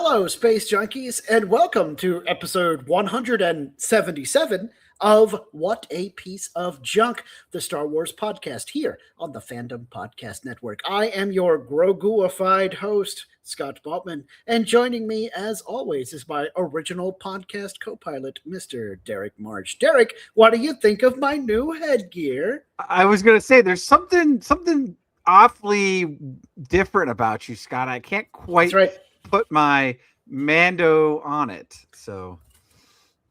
Hello, Space Junkies, and welcome to episode 177 of What a Piece of Junk, the Star Wars podcast here on the Fandom Podcast Network. I am your Groguified host, Scott Botman, and joining me, as always, is my original podcast co-pilot, Mr. Derek March. Derek, what do you think of my new headgear? I was going to say, there's something awfully different about you, Scott. I can't quite put my Mando on it, so...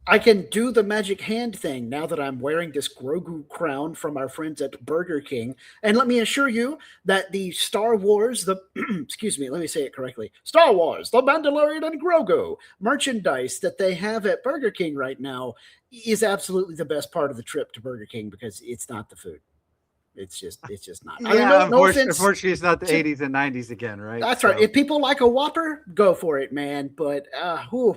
I can do the magic hand thing now that I'm wearing this Grogu crown from our friends at Burger King. And let me assure you that the Star Wars, excuse me, let me say it correctly. Star Wars, the Mandalorian and Grogu merchandise that they have at Burger King right now is absolutely the best part of the trip to Burger King because it's not the food. It's just not. Yeah, I mean, no offense. Unfortunately, it's not the 80s and 90s again, right? That's right. If people like a Whopper, go for it, man. But,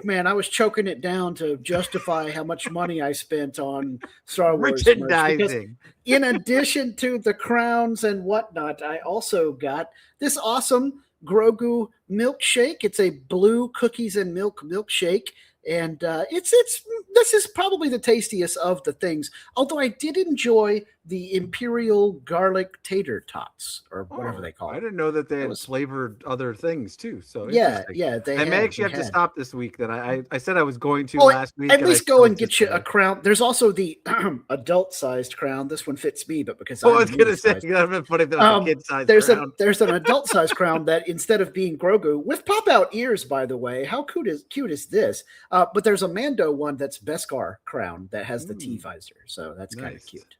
man, I was choking it down to justify how much money I spent on Star Wars merchandising. In addition to the crowns and whatnot, I also got this awesome Grogu milkshake. It's a blue cookies and milk milkshake. And this is probably the tastiest of the things. Although I did enjoy the Imperial garlic tater tots, or whatever they call it. I didn't know that they had flavored other things too. So yeah. I may actually have to stop this week. That I said I was going to last week. At least go and get you a crown. There's also the adult-sized crown. This one fits me, but because I was going to say, I've been putting the kid-sized crown. There's an adult-sized crown that instead of being Grogu with pop-out ears, by the way, how cute is this? But there's a Mando one that's Beskar crown that has the T visor, so that's kind of cute.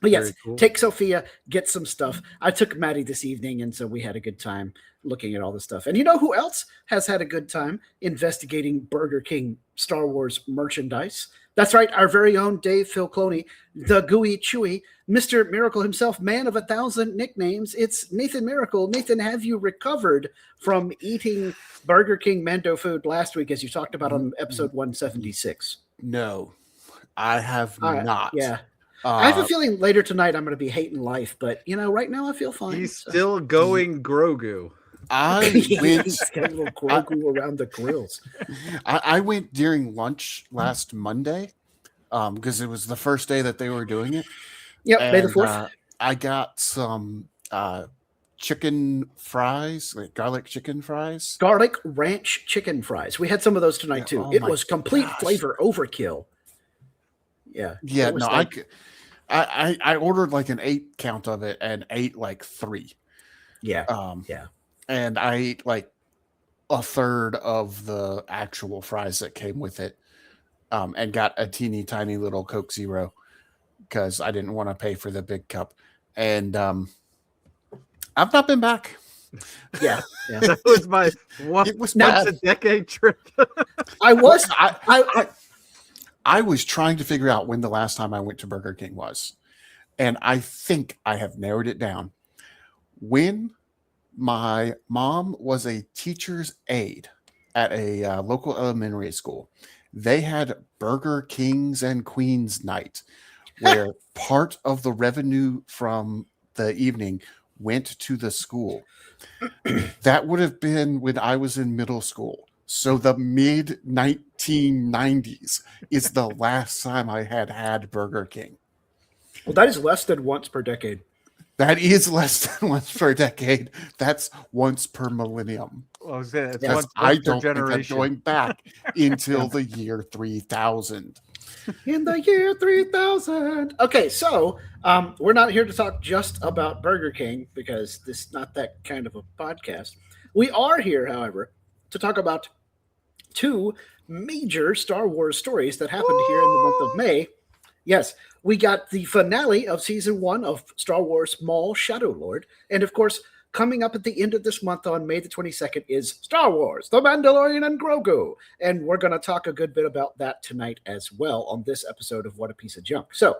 But yes, cool. Take Sophia, get some stuff. I took Maddie this evening, and so we had a good time looking at all this stuff. And you know who else has had a good time investigating Burger King Star Wars merchandise? That's right, our very own Dave Filcloni, the gooey chewy, Mr. Miracle himself, man of 1,000 nicknames. It's Nathan Miracle. Nathan, have you recovered from eating Burger King Mando food last week, as you talked about on episode 176? No, I have not. Yeah. I have a feeling later tonight I'm going to be hating life, but right now I feel fine. He's still going Grogu. I went He's got a little Grogu around the grills. I went during lunch last Monday because it was the first day that they were doing it. Yep, May the 4th. I got some chicken fries, like garlic chicken fries. Garlic ranch chicken fries. We had some of those tonight too. It was complete flavor overkill. Yeah. Yeah, no, I ordered like an 8 count of it and ate like 3. Yeah. And I ate like a third of the actual fries that came with it. And got a teeny tiny little Coke Zero because I didn't want to pay for the big cup. And I've not been back. Yeah. That was my once a decade trip. I was trying to figure out when the last time I went to Burger King was. And I think I have narrowed it down. When my mom was a teacher's aide at a local elementary school, they had Burger Kings and Queens night, where part of the revenue from the evening went to the school. That would have been when I was in middle school. So the mid-1990s is the last time I had Burger King. Well, that is less than once per decade. That is less than once per decade. That's once per millennium. Well, I don't think I'm going back until the year 3000. In the year 3000. Okay, so we're not here to talk just about Burger King because this is not that kind of a podcast. We are here, however, to talk about 2 major Star Wars stories that happened here in the month of May. Yes, we got the finale of season 1 of Star Wars Maul Shadow Lord. And of course, coming up at the end of this month on May the 22nd is Star Wars, the Mandalorian and Grogu. And we're going to talk a good bit about that tonight as well on this episode of What a Piece of Junk. So,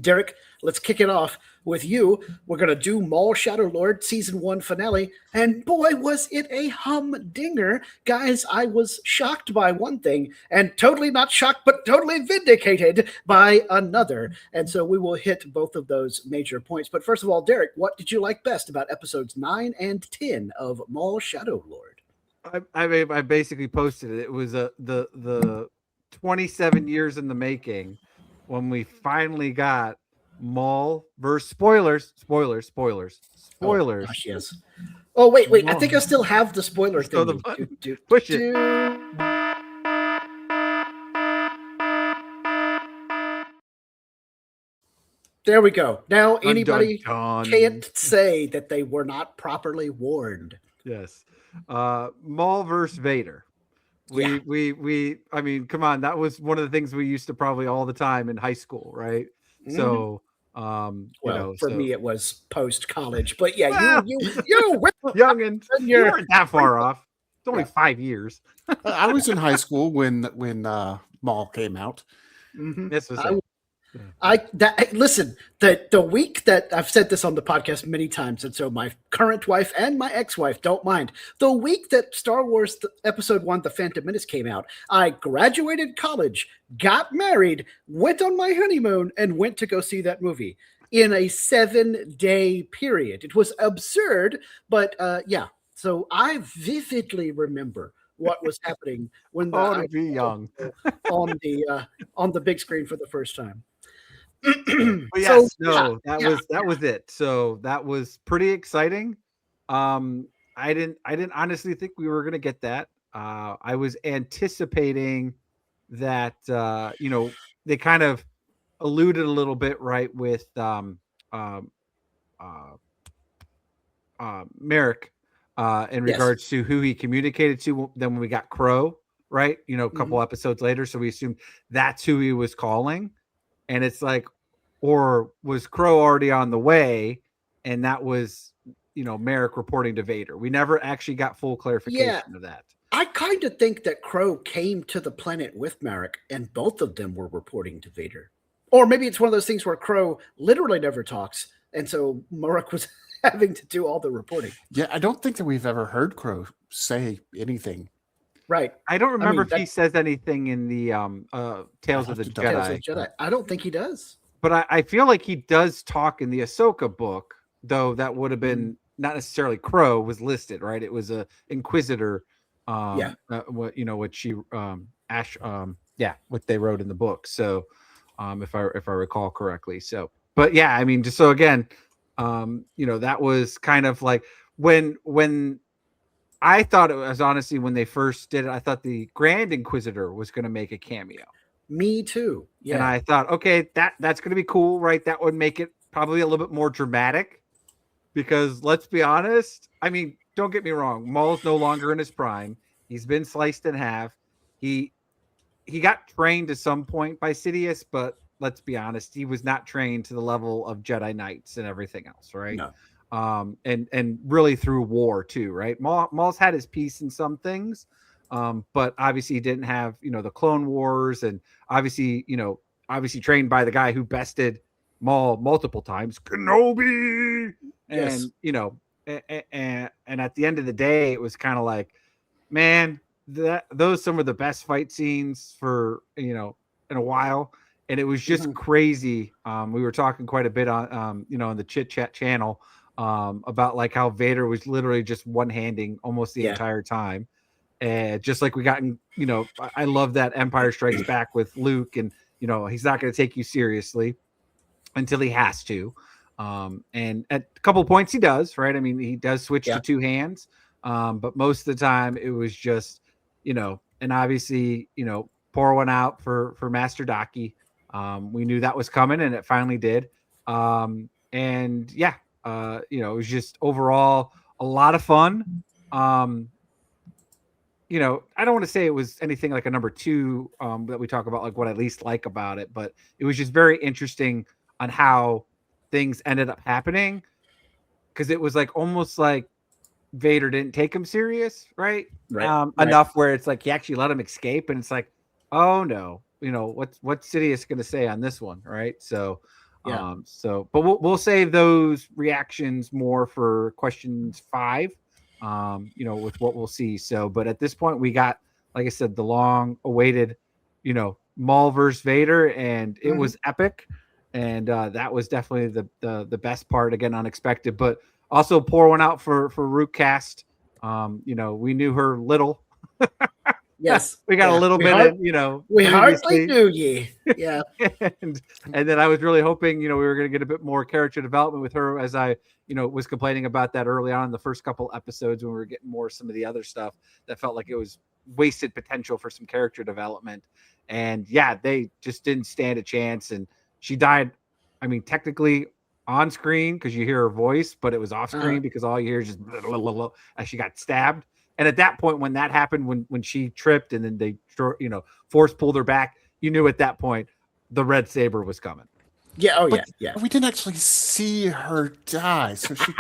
Derek, let's kick it off with you. We're going to do Maul Shadow Lord season 1 finale. And boy, was it a humdinger. Guys, I was shocked by one thing and totally not shocked, but totally vindicated by another. And so we will hit both of those major points. But first of all, Derek, what did you like best about episodes 9 and 10 of Maul Shadow Lord? I basically posted it. It was the 27 years in the making when we finally got Maul versus spoilers. Oh gosh, yes. Oh wait. I think I still have the spoiler Just throw the thing. button. Push it. There we go. Now Dun, anybody dun, dun. can't say that they were not properly warned. Yes. Maul versus Vader. We I mean, come on, that was one of the things we used to probably all the time in high school, right? Mm-hmm. So for me it was post college, but yeah, well, you young and you weren't that far off. It's only 5 years. I was in high school when Maul came out. Mm-hmm. This was listen, the week that I've said this on the podcast many times, and so my current wife and my ex-wife don't mind. The week that Star Wars Episode 1, The Phantom Menace came out, I graduated college, got married, went on my honeymoon, and went to go see that movie in a 7-day period. It was absurd, but yeah. So I vividly remember what was happening when to be young on the big screen for the first time. Yes, that was it. So that was pretty exciting. I didn't honestly think we were gonna get that. I was anticipating that they kind of alluded a little bit, right, with Merrick in regards to who he communicated to. Then when we got Crow, right, a couple episodes later, so we assumed that's who he was calling. And it's like, or was Crow already on the way? And that was, Merrick reporting to Vader. We never actually got full clarification of that. I kind of think that Crow came to the planet with Merrick and both of them were reporting to Vader. Or maybe it's one of those things where Crow literally never talks. And so Merrick was having to do all the reporting. Yeah, I don't think that we've ever heard Crow say anything. Right. I don't remember if he says anything in the Tales of the Jedi. I don't think he does. But I feel like he does talk in the Ahsoka book, though that would have been not necessarily Crow was listed, right? It was a Inquisitor. What she what they wrote in the book. So if I recall correctly. So, but yeah, I mean, just so again, that was kind of like when I thought it was honestly when they first did it, I thought the Grand Inquisitor was going to make a cameo. Me too. Yeah. And I thought, okay, that's going to be cool, right? That would make it probably a little bit more dramatic because let's be honest. I mean, don't get me wrong. Maul's no longer in his prime. He's been sliced in half. He got trained at some point by Sidious, but let's be honest, he was not trained to the level of Jedi Knights and everything else, right? No. And really through war too, right? Maul's had his piece in some things, but obviously he didn't have, the Clone Wars, and obviously trained by the guy who bested Maul multiple times, Kenobi, and and at the end of the day, it was kind of like, man, those some of the best fight scenes for in a while, and it was just crazy. We were talking quite a bit on on the Chit Chat channel about like how Vader was literally just one-handing almost the entire time. And just like we got in, I love that Empire Strikes Back with Luke, and he's not going to take you seriously until he has to. And at a couple of points he does, right? I mean, he does switch to two hands, but most of the time it was just, and obviously, pour one out for Master Daki. We knew that was coming, and it finally did. And yeah, it was just overall a lot of fun. I don't want to say it was anything like a number 2 that we talk about, like what I least like about it, but it was just very interesting on how things ended up happening, because it was like almost like Vader didn't take him serious, right? Enough where it's like he actually let him escape, and it's like, oh no, what's Sidious going to say on this one, right? So but we'll save those reactions more for questions 5. With what we'll see. So, but at this point, we got, like I said, the long awaited, Maul versus Vader, and it was epic. And that was definitely the best part. Again, unexpected, but also pour one out for Rootcast. We knew her little. Yes, we got a little bit of, we previously. hardly knew ye. Yeah. and then I was really hoping, we were going to get a bit more character development with her, as I, was complaining about that early on in the first couple episodes when we were getting more some of the other stuff that felt like it was wasted potential for some character development. And yeah, they just didn't stand a chance. And she died, I mean, technically on screen because you hear her voice, but it was off screen because all you hear is just blah, blah, blah, blah, as she got stabbed. And at that point, when that happened, when she tripped and then they, force pulled her back, you knew at that point the red saber was coming. Yeah. Oh, But yeah. we didn't actually see her die, so she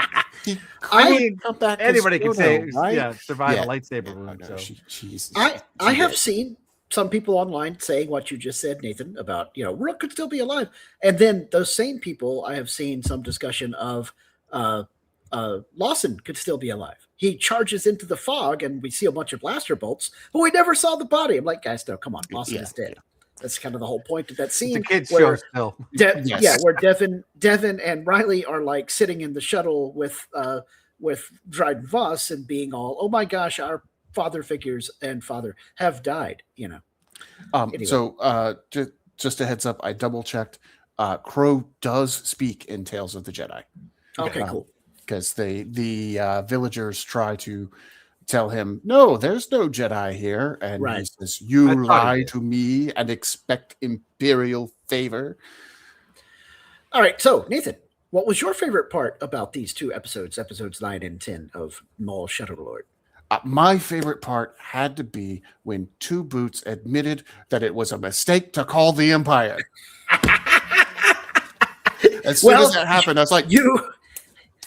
I mean, come back. anybody can say, right? survive a lightsaber wound. No, So I have seen some people online saying what you just said, Nathan, about Rook could still be alive, and then those same people, I have seen some discussion of Lawson could still be alive. He charges into the fog, and we see a bunch of blaster bolts, but we never saw the body. I'm like, guys, no, come on, Lawson is dead. That's kind of the whole point of that scene. It's a kid's show still. Yeah, where Devin and Riley are like sitting in the shuttle with Dryden Voss and being all, oh my gosh, our father figures and father have died. Anyway. So just a heads up, I double checked. Crow does speak in Tales of the Jedi. Okay, cool. Because the villagers try to tell him, no, there's no Jedi here. And he says, you lie to me and expect imperial favor. All right. So, Nathan, what was your favorite part about these two episodes 9 and 10 of Maul Shadow Lord? My favorite part had to be when Two Boots admitted that it was a mistake to call the Empire. As soon as that happened, I was like,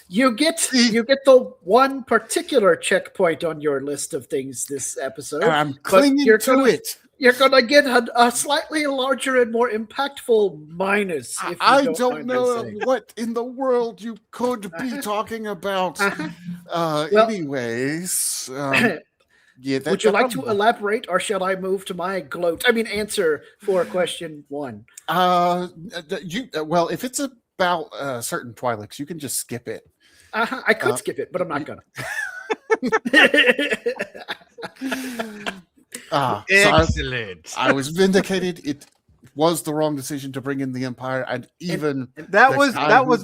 You get the one particular checkpoint on your list of things this episode. And I'm clinging to it. You're going to get a slightly larger and more impactful minus. If you I don't know what in the world you could be talking about. Anyways. Would you like to elaborate, or shall I move to my answer for question 1? Well, if it's about certain Twi'leks, you can just skip it. I could skip it, but I'm not gonna. Excellent. So I was vindicated. It was the wrong decision to bring in the Empire, and even that was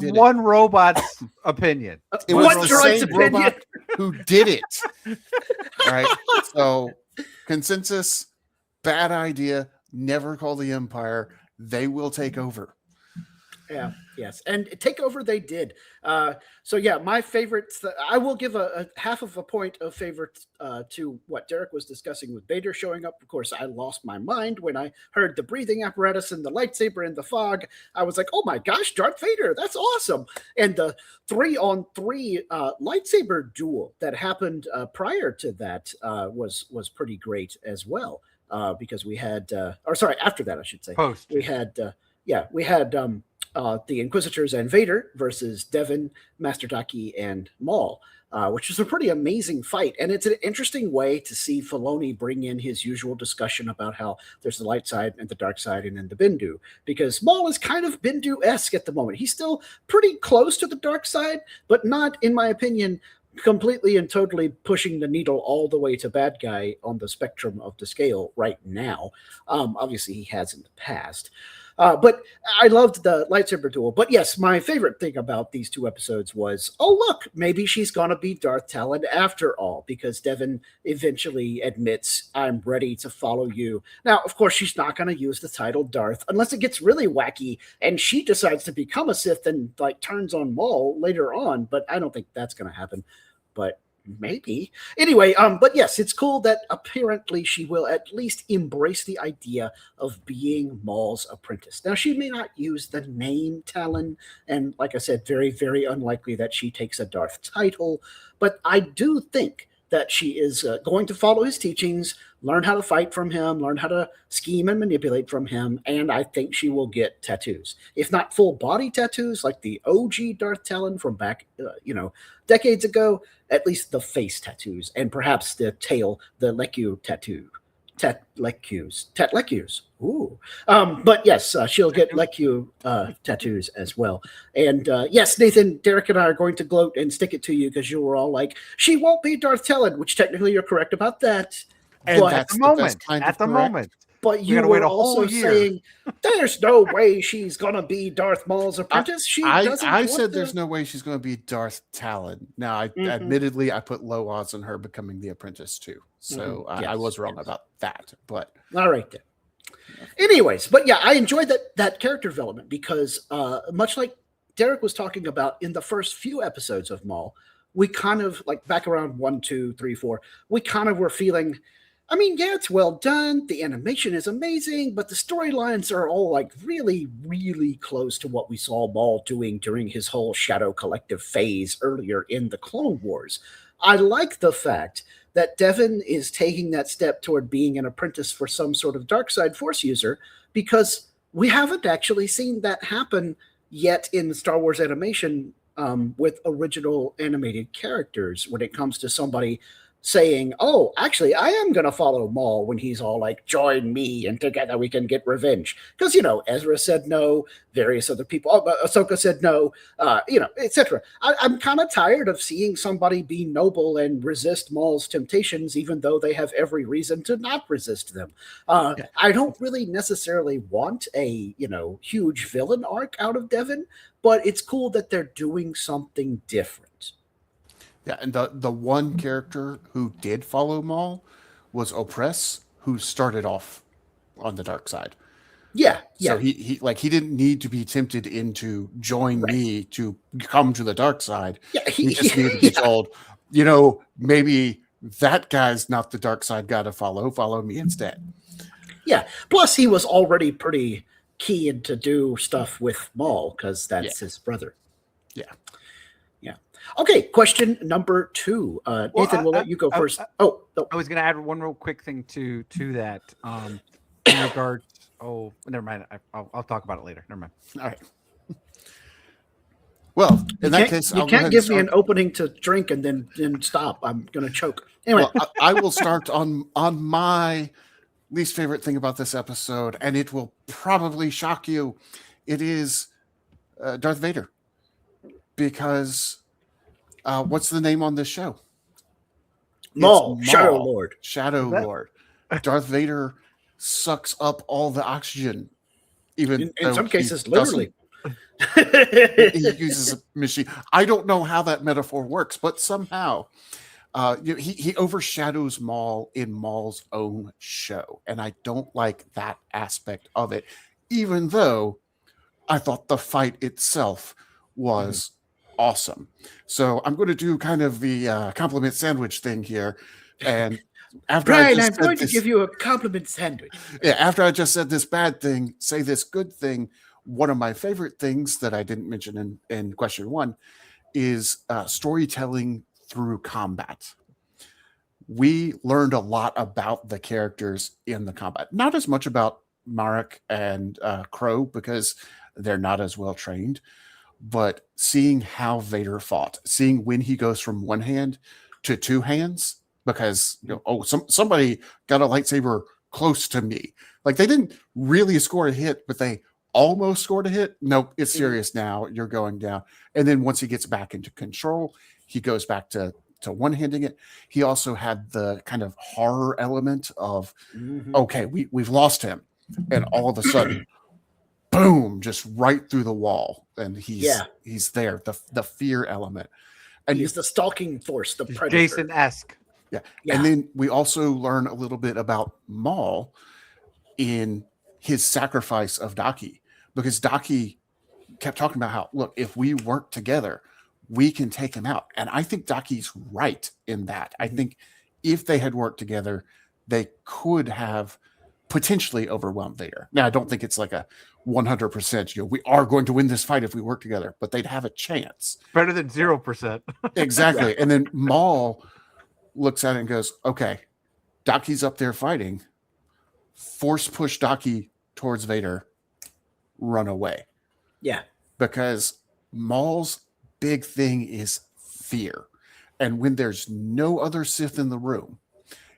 one robot's opinion. It was the same robot who did it. All right. So consensus: bad idea. Never call the Empire. They will take over. Yeah, yes. And take over they did. So yeah, my favorites, I will give a half of a point of favorites to what Derek was discussing with Vader showing up. Of course, I lost my mind when I heard the breathing apparatus and the lightsaber in the fog. I was like, oh my gosh, Darth Vader, that's awesome. And the 3-on-3 lightsaber duel that happened prior to that was pretty great as well. Because we had, after that, I should say. Post. We had the Inquisitors and Vader versus Devin, Master Daki, and Maul, which was a pretty amazing fight. And it's an interesting way to see Filoni bring in his usual discussion about how there's the light side and the dark side and then the Bendu, because Maul is kind of Bendu-esque at the moment. He's still pretty close to the dark side, but not, in my opinion, completely and totally pushing the needle all the way to bad guy on the spectrum of the scale right now. Obviously, he has in the past. But I loved the lightsaber duel. But yes, my favorite thing about these two episodes was, oh, look, maybe she's going to be Darth Talon after all, because Devin eventually admits, I'm ready to follow you. Now, of course, she's not going to use the title Darth unless it gets really wacky and she decides to become a Sith and turns on Maul later on. But I don't think that's going to happen. But maybe. Anyway, but yes, it's cool that apparently she will at least embrace the idea of being Maul's apprentice. Now, she may not use the name Talon, and like I said, very, very unlikely that she takes a Darth title, but I do think that she is going to follow his teachings, learn how to fight from him, learn how to scheme and manipulate from him, and I think she will get tattoos. If not full body tattoos like the OG Darth Talon from back, decades ago, at least the face tattoos, and perhaps the tail, the Lekku tattoo. Tetlecus. Ooh. But yes, she'll get Lecu tattoos as well. And yes, Nathan, Derek and I are going to gloat and stick it to you because you were all like, she won't be Darth Talon, which technically you're correct about that. And But that's At the the best moment, kind at of the correct. moment. But We you gotta wait were a whole also year. saying, there's no way she's going to be Darth Maul's apprentice. She doesn't I want said the... there's no way she's going to be Darth Talon. Now, Mhm. admittedly, I put low odds on her becoming the apprentice too. So I Yes, was wrong yes. about that. But All right then. Anyways, but yeah, I enjoyed that character development because much like Derek was talking about in the first few episodes of Maul, we kind of like back around 1, 2, 3, 4, we kind of were feeling, I mean, yeah, it's well done. The animation is amazing, but the storylines are all like really, really close to what we saw Maul doing during his whole Shadow Collective phase earlier in the Clone Wars. I like the fact that Devin is taking that step toward being an apprentice for some sort of dark side force user because we haven't actually seen that happen yet in Star Wars animation with original animated characters when it comes to somebody saying, oh, actually, I am going to follow Maul when he's all like, join me and together we can get revenge. Because, Ezra said no, various other people, Ahsoka said no, etc. I'm kind of tired of seeing somebody be noble and resist Maul's temptations, even though they have every reason to not resist them. I don't really necessarily want a, huge villain arc out of Devin, but it's cool that they're doing something different. yeah, and the one character who did follow Maul was Opress, who started off on the dark side. Yeah. So he didn't need to be tempted into join me to come to the dark side. Yeah, he just needed to be told, maybe that guy's not the dark side guy to follow me instead. Yeah. Plus, he was already pretty keen to do stuff with Maul because that's his brother. Yeah. Yeah. Okay. Question number 2. Nathan, we'll let you go first. I was going to add one real quick thing to that. In regard. Oh, never mind. I'll talk about it later. Never mind. All right. Well, in that case, you can't give me an opening to drink and then stop. I'm going to choke. Anyway, well, I will start on my least favorite thing about this episode, and it will probably shock you. It is Darth Vader, because what's the name on this show? Maul, Shadow Lord. Shadow Lord. Darth Vader sucks up all the oxygen, even in some cases, literally. He uses a machine. I don't know how that metaphor works, but somehow he overshadows Maul in Maul's own show, and I don't like that aspect of it, even though I thought the fight itself was awesome. So I'm going to do kind of the compliment sandwich thing here, and after Brian, I'm going to give you a compliment sandwich. Yeah, after I just said this bad thing, say this good thing. One of my favorite things that I didn't mention in question 1 is storytelling through combat. We learned a lot about the characters in the combat. Not as much about Marek and Crow because they're not as well trained, but seeing how Vader fought, seeing when he goes from one hand to two hands, because somebody got a lightsaber close to me. Like, they didn't really score a hit, but they almost scored a hit. Nope, it's serious now. You're going down. And then once he gets back into control, he goes back to one-handing it. He also had the kind of horror element of, okay, we've lost him. And all of a sudden, boom, just right through the wall. And he's there, the fear element. And he's the stalking force, the predator. Jason-esque. Yeah. And then we also learn a little bit about Maul in his sacrifice of Daki, because Daki kept talking about how, look, if we work together, we can take him out. And I think Daki's right in that. I think if they had worked together, they could have potentially overwhelmed Vader. Now, I don't think it's like a 100%, we are going to win this fight if we work together, but they'd have a chance. Better than 0%. Exactly. And then Maul looks at it and goes, okay, Daki's up there fighting. Force push Daki towards Vader. Run away. Yeah. Because Maul's big thing is fear. And when there's no other Sith in the room,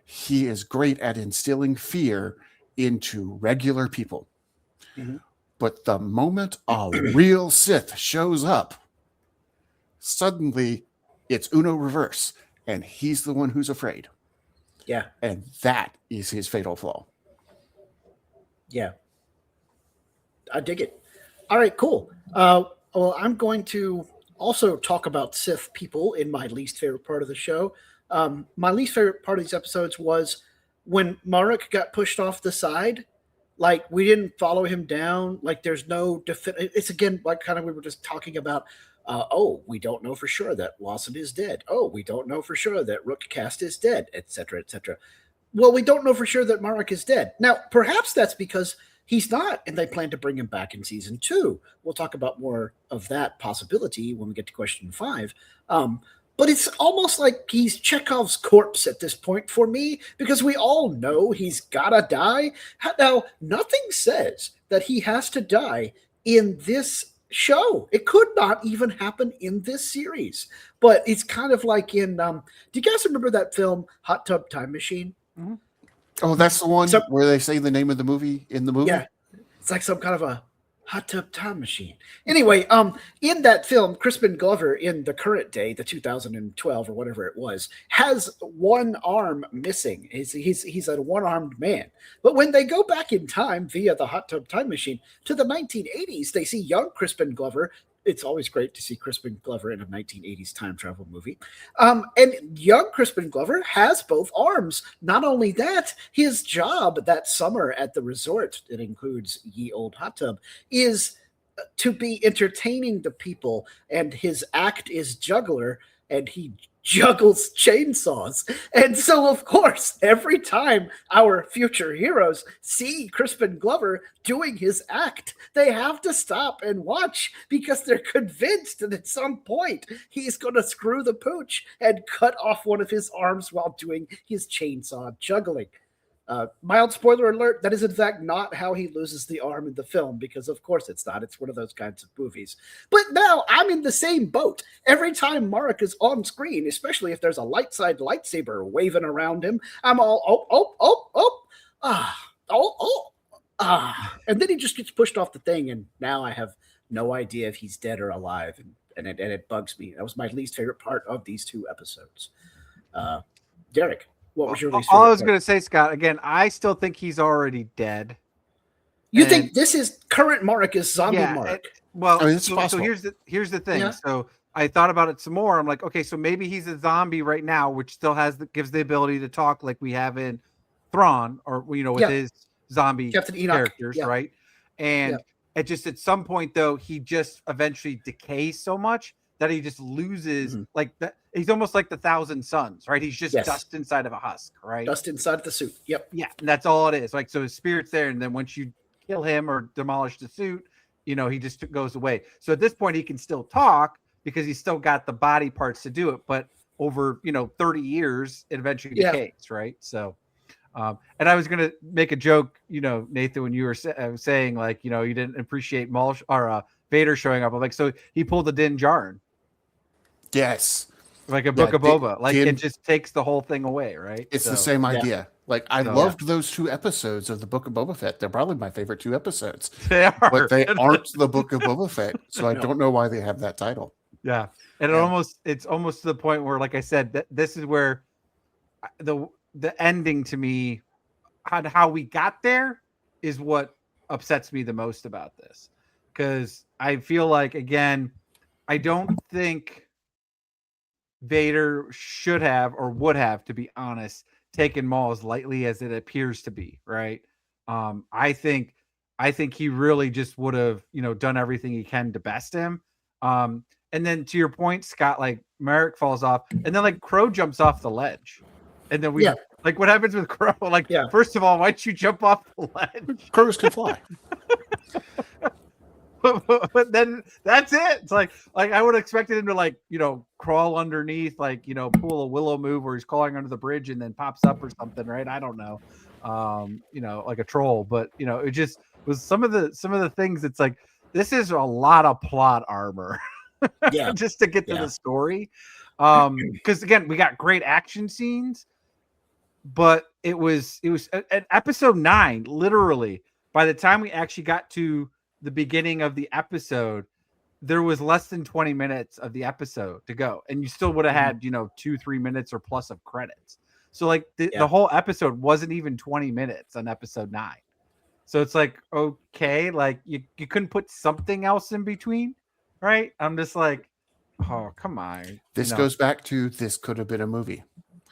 he is great at instilling fear into regular people. Mhm. But the moment a real Sith shows up, suddenly it's Uno reverse, and he's the one who's afraid. Yeah. And that is his fatal flaw. Yeah. I dig it. All right, cool. Well, I'm going to also talk about Sith people in my least favorite part of the show. My least favorite part of these episodes was when Marek got pushed off the side. Like, we didn't follow him down. Like, there's no it's again like kind of we were just talking about. Oh, we don't know for sure that Lawson is dead. Oh, we don't know for sure that Rook Cast is dead, etc., etc. Well, we don't know for sure that Marek is dead. Now, perhaps that's because he's not, and they plan to bring him back in season 2. We'll talk about more of that possibility when we get to question 5. But it's almost like he's Chekhov's corpse at this point for me, because we all know he's gotta die. Now, nothing says that he has to die in this show. It could not even happen in this series. But it's kind of like in do you guys remember that film Hot Tub Time Machine? Mm-hmm. Oh, that's the one where they say the name of the movie in the movie? Yeah. It's like some kind of a hot tub time machine. Anyway, in that film, Crispin Glover in the current day, the 2012 or whatever it was, has one arm missing. He's a one-armed man. But when they go back in time via the hot tub time machine to the 1980s, they see young Crispin Glover. It's always great to see Crispin Glover in a 1980s time travel movie. And young Crispin Glover has both arms. Not only that, his job that summer at the resort, that includes Ye Old Hot Tub, is to be entertaining the people. And his act is juggler, and he juggles chainsaws. And so, of course, every time our future heroes see Crispin Glover doing his act, they have to stop and watch, because they're convinced that at some point he's going to screw the pooch and cut off one of his arms while doing his chainsaw juggling. Mild spoiler alert, that is in fact not how he loses the arm in the film, because of course it's not. It's one of those kinds of movies. But now I'm in the same boat. Every time Marek is on screen, especially if there's a light side lightsaber waving around him, I'm all, and then he just gets pushed off the thing, and now I have no idea if he's dead or alive, and it bugs me. That was my least favorite part of these 2 episodes. Derek, what was your least favorite? All I was going to say, Scott, again, I still think he's already dead. You think this is current Marek is zombie Marek? Well, I mean, it's so possible. here's the thing. Yeah. So I thought about it some more. I'm like, okay, so maybe he's a zombie right now, which still gives the ability to talk like we have in Thrawn, or with his zombie Captain Enoch characters, right? And at some point though, he just eventually decays so much that he just loses like that. He's almost like the Thousand Suns, right? He's just dust inside of a husk, right? Dust inside the suit. Yep. Yeah, and that's all it is. Like, so his spirit's there, and then once you kill him or demolish the suit, he just goes away. So at this point, he can still talk because he's still got the body parts to do it. But over 30 years, it eventually decays, right? So, and I was gonna make a joke, Nathan, when you were saying like, you didn't appreciate Maul or Vader showing up. I'm like, so he pulled a Din Djarin. Yes. Like a Book of Boba. Like, it just takes the whole thing away, right? It's the same idea. Like, I loved those 2 episodes of the Book of Boba Fett. They're probably my favorite 2 episodes. They are. But they aren't the Book of Boba Fett. So I don't know why they have that title. Yeah. And it's almost to the point where, like I said, that this is where the ending to me, how we got there, is what upsets me the most about this. Because I feel like, again, I don't think Vader should have, or would have, to be honest, taken Maul as lightly as it appears to be, right? I think he really just would have, done everything he can to best him. And then to your point, Scott, like Marek falls off, and then like Crow jumps off the ledge, and then like, what happens with Crow? Like, first of all, why'd you jump off the ledge? Crows can fly. But then that's it. It's like I would have expected him to, like, crawl underneath, like, pull a Willow move where he's crawling under the bridge and then pops up or something, right? I don't know. Like a troll, but it just was some of the things. It's like, this is a lot of plot armor just to get to the story. Because again, we got great action scenes, but it was at episode 9, literally by the time we actually got to the beginning of the episode, there was less than 20 minutes of the episode to go, and you still would have had 2-3 minutes or plus of credits. So like the whole episode wasn't even 20 minutes on episode 9. So it's like, okay, like you couldn't put something else in between, right? I'm just like, oh, come on. This goes back to this could have been a movie.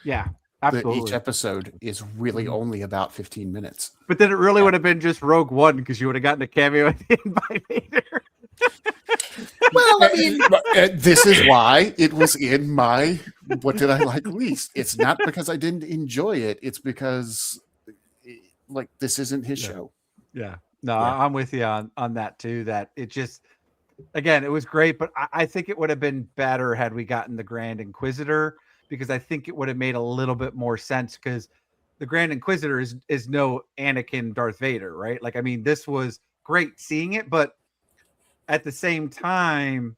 Yeah, absolutely. Each epised is really only about 15 minutes. But then it really would have been just Rogue One, because you would have gotten a cameo at the end by Vader. Well, I mean, this is why it was in my what did I like least. It's not because I didn't enjoy it. It's because like this isn't his show. Yeah. No, I'm with you on that too. That it just, again, it was great, but I think it would have been better had we gotten the Grand Inquisitor, because I think it would have made a little bit more sense, because the Grand Inquisitor is no Anakin Darth Vader, right? Like, I mean, this was great seeing it, but at the same time,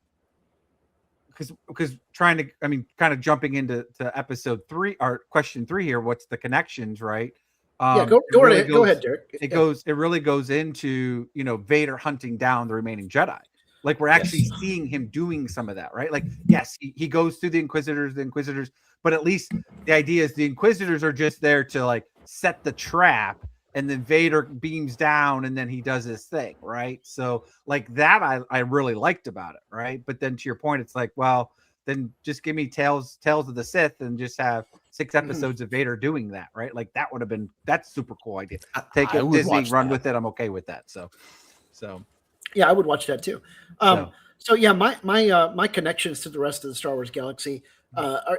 because trying to, I mean, kind of jumping into episode 3 or question 3 here, what's the connections, right? Go ahead, Derek. It really goes into, Vader hunting down the remaining Jedi. Like, we're actually seeing him doing some of that, right? Like, yes, he goes through the Inquisitors, but at least the idea is the Inquisitors are just there to like set the trap, and then Vader beams down and then he does his thing, right? So like that I really liked about it, right? But then to your point, it's like, well, then just give me Tales of the Sith and just have 6 episodes of Vader doing that, right? Like that's super cool idea. Take it, Disney, run with it. I'm okay with that. So yeah, I would watch that too. So yeah, my connections to the rest of the Star Wars galaxy,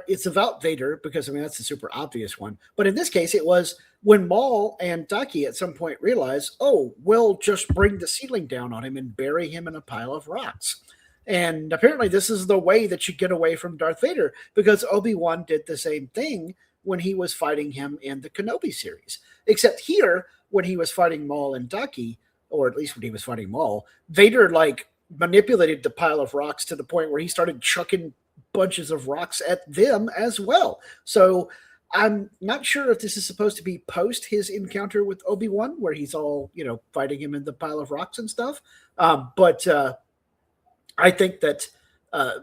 it's about Vader, because I mean that's the super obvious one. But in this case, it was when Maul and Daki at some point realize, oh, we'll just bring the ceiling down on him and bury him in a pile of rocks. And apparently, this is the way that you get away from Darth Vader, because Obi-Wan did the same thing when he was fighting him in the Kenobi series. Except here, when he was fighting Maul and Daki, or at least when he was fighting Maul, Vader like manipulated the pile of rocks to the point where he started chucking bunches of rocks at them as well. So I'm not sure if this is supposed to be post his encounter with Obi-Wan, where he's all, fighting him in the pile of rocks and stuff. But I think that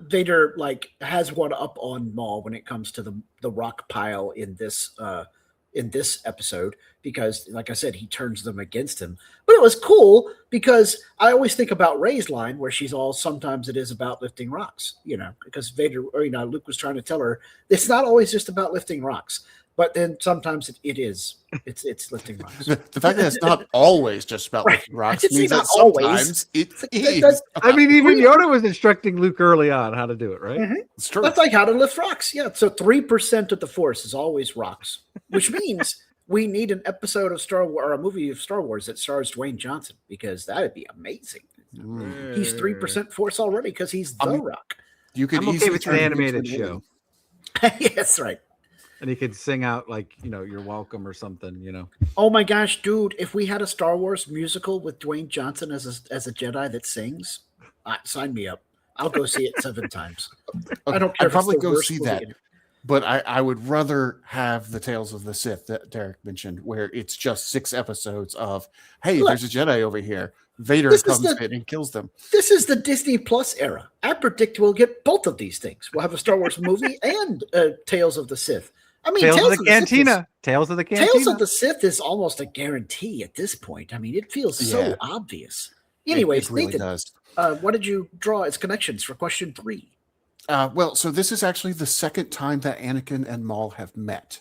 Vader like has one up on Maul when it comes to the rock pile in this episode, because like I said, he turns them against him. But it was cool because I always think about Rey's line where she's all, sometimes it is about lifting rocks, because Vader, or Luke was trying to tell her it's not always just about lifting rocks, but then sometimes it is. It's lifting rocks. The fact that it's not always just about lifting rocks means that sometimes it is. I mean, even Yoda was instructing Luke early on how to do it, right? Mm-hmm. It's true. That's like how to lift rocks. Yeah. So 3% of the Force is always rocks, which means we need an episode of Star Wars, or a movie of Star Wars that stars Dwayne Johnson, because that would be amazing. He's 3% Force already because he's the Rock. You could I'm okay with an animated show. Yes, right. And he could sing out like, you're welcome or something, Oh my gosh, dude! If we had a Star Wars musical with Dwayne Johnson as a Jedi that sings, sign me up. I'll go see it 7 times. I don't care. I'd probably go see that. But I would rather have the Tales of the Sith that Derek mentioned, where it's just 6 episodes of, hey, there's a Jedi over here. Vader comes in and kills them. This is the Disney Plus era. I predict we'll get both of these things. We'll have a Star Wars movie and Tales of the Sith. I mean, Tales of the Cantina. Tales of the Sith is almost a guarantee at this point. I mean, it feels so obvious. Anyways, it really Nathan, does. What did you draw as connections for question 3? Well, so this is actually the second time that Anakin and Maul have met.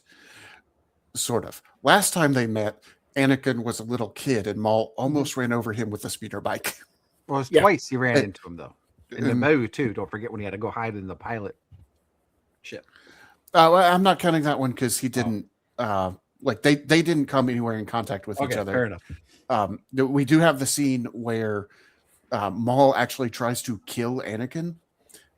Sort of. Last time they met, Anakin was a little kid and Maul almost ran over him with a speeder bike. Well, it was twice he ran into him, though. In the Naboo, too. Don't forget when he had to go hide in the pilot ship. Well, I'm not counting that one because he didn't, they didn't come anywhere in contact with each other. Fair enough. We do have the scene where Maul actually tries to kill Anakin,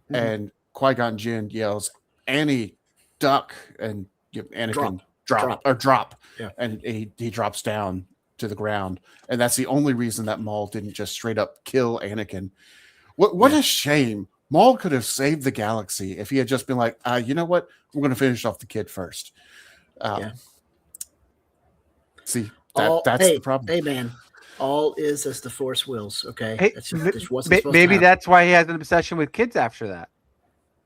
and Qui-Gon Jinn yells, "Annie, duck!" and Anakin drop, and he drops down to the ground, and that's the only reason that Maul didn't just straight up kill Anakin. What a shame! Maul could have saved the galaxy if he had just been like, you know what, we're going to finish off the kid first. See, All that's the problem. Hey, man. All is as the Force wills. Okay, Hey, this wasn't supposed maybe to that's why he has an obsession with kids after that.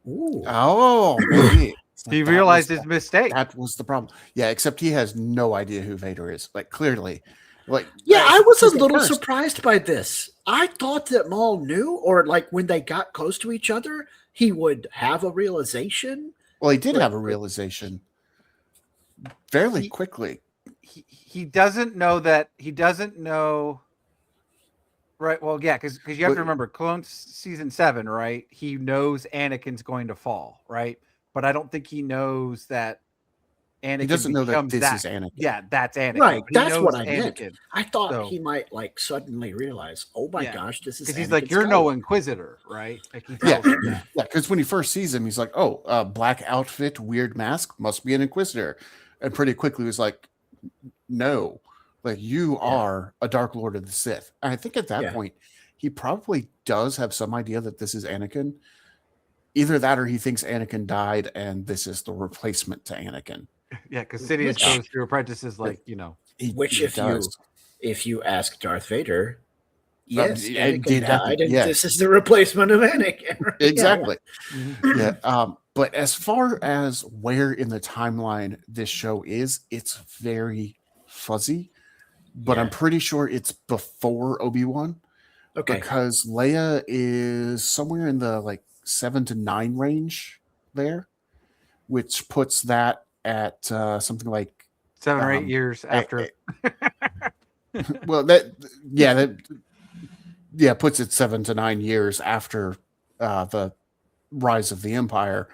Ooh. Oh, maybe. It's He that realized was his mistake. That was the problem. Yeah, except he has no idea who Vader is. Like, clearly. Like, Yeah, I was a at little first. surprised by this. I thought that Maul knew, or like when they got close to each other, he would have a realization. Well, he did But- have a realization fairly quickly. He doesn't know that. He doesn't know. Right. Well, yeah, because you have to remember, Clone season 7, right? He knows Anakin's going to fall, right? But I don't think he knows that Anakin He doesn't know that becomes this is Anakin. Yeah, that's Anakin. Right, He that's knows what I meant. Anakin. I thought So- he might like suddenly realize, oh my Yeah, gosh, this is Because he's Anakin like, you're no Skywalker." Inquisitor, right? Like he Yeah, tells him that. yeah. Because when he first sees him, he's like, "Oh, black outfit, weird mask, must be an Inquisitor," and pretty quickly was like, "No, like you are a Dark Lord of the Sith." And I think at that Yeah. point, he probably does have some idea that this is Anakin. Either that, or he thinks Anakin died, and this is the replacement to Anakin. Yeah, because Sidious Which- goes through apprentices, like Which, He does. if you ask Darth Vader, yes, it Anakin did happen, died, and yes. this is the replacement of Anakin. Right? Exactly. Mhm. Yeah. But as far as where in the timeline this show is, it's very fuzzy. But Yeah. I'm pretty sure it's before Obi-Wan, Okay. because Leia is somewhere in the like 7 to 9 range there, which puts that at something like 7 or 8 years after. well, puts it 7 to 9 years after the rise of the Empire,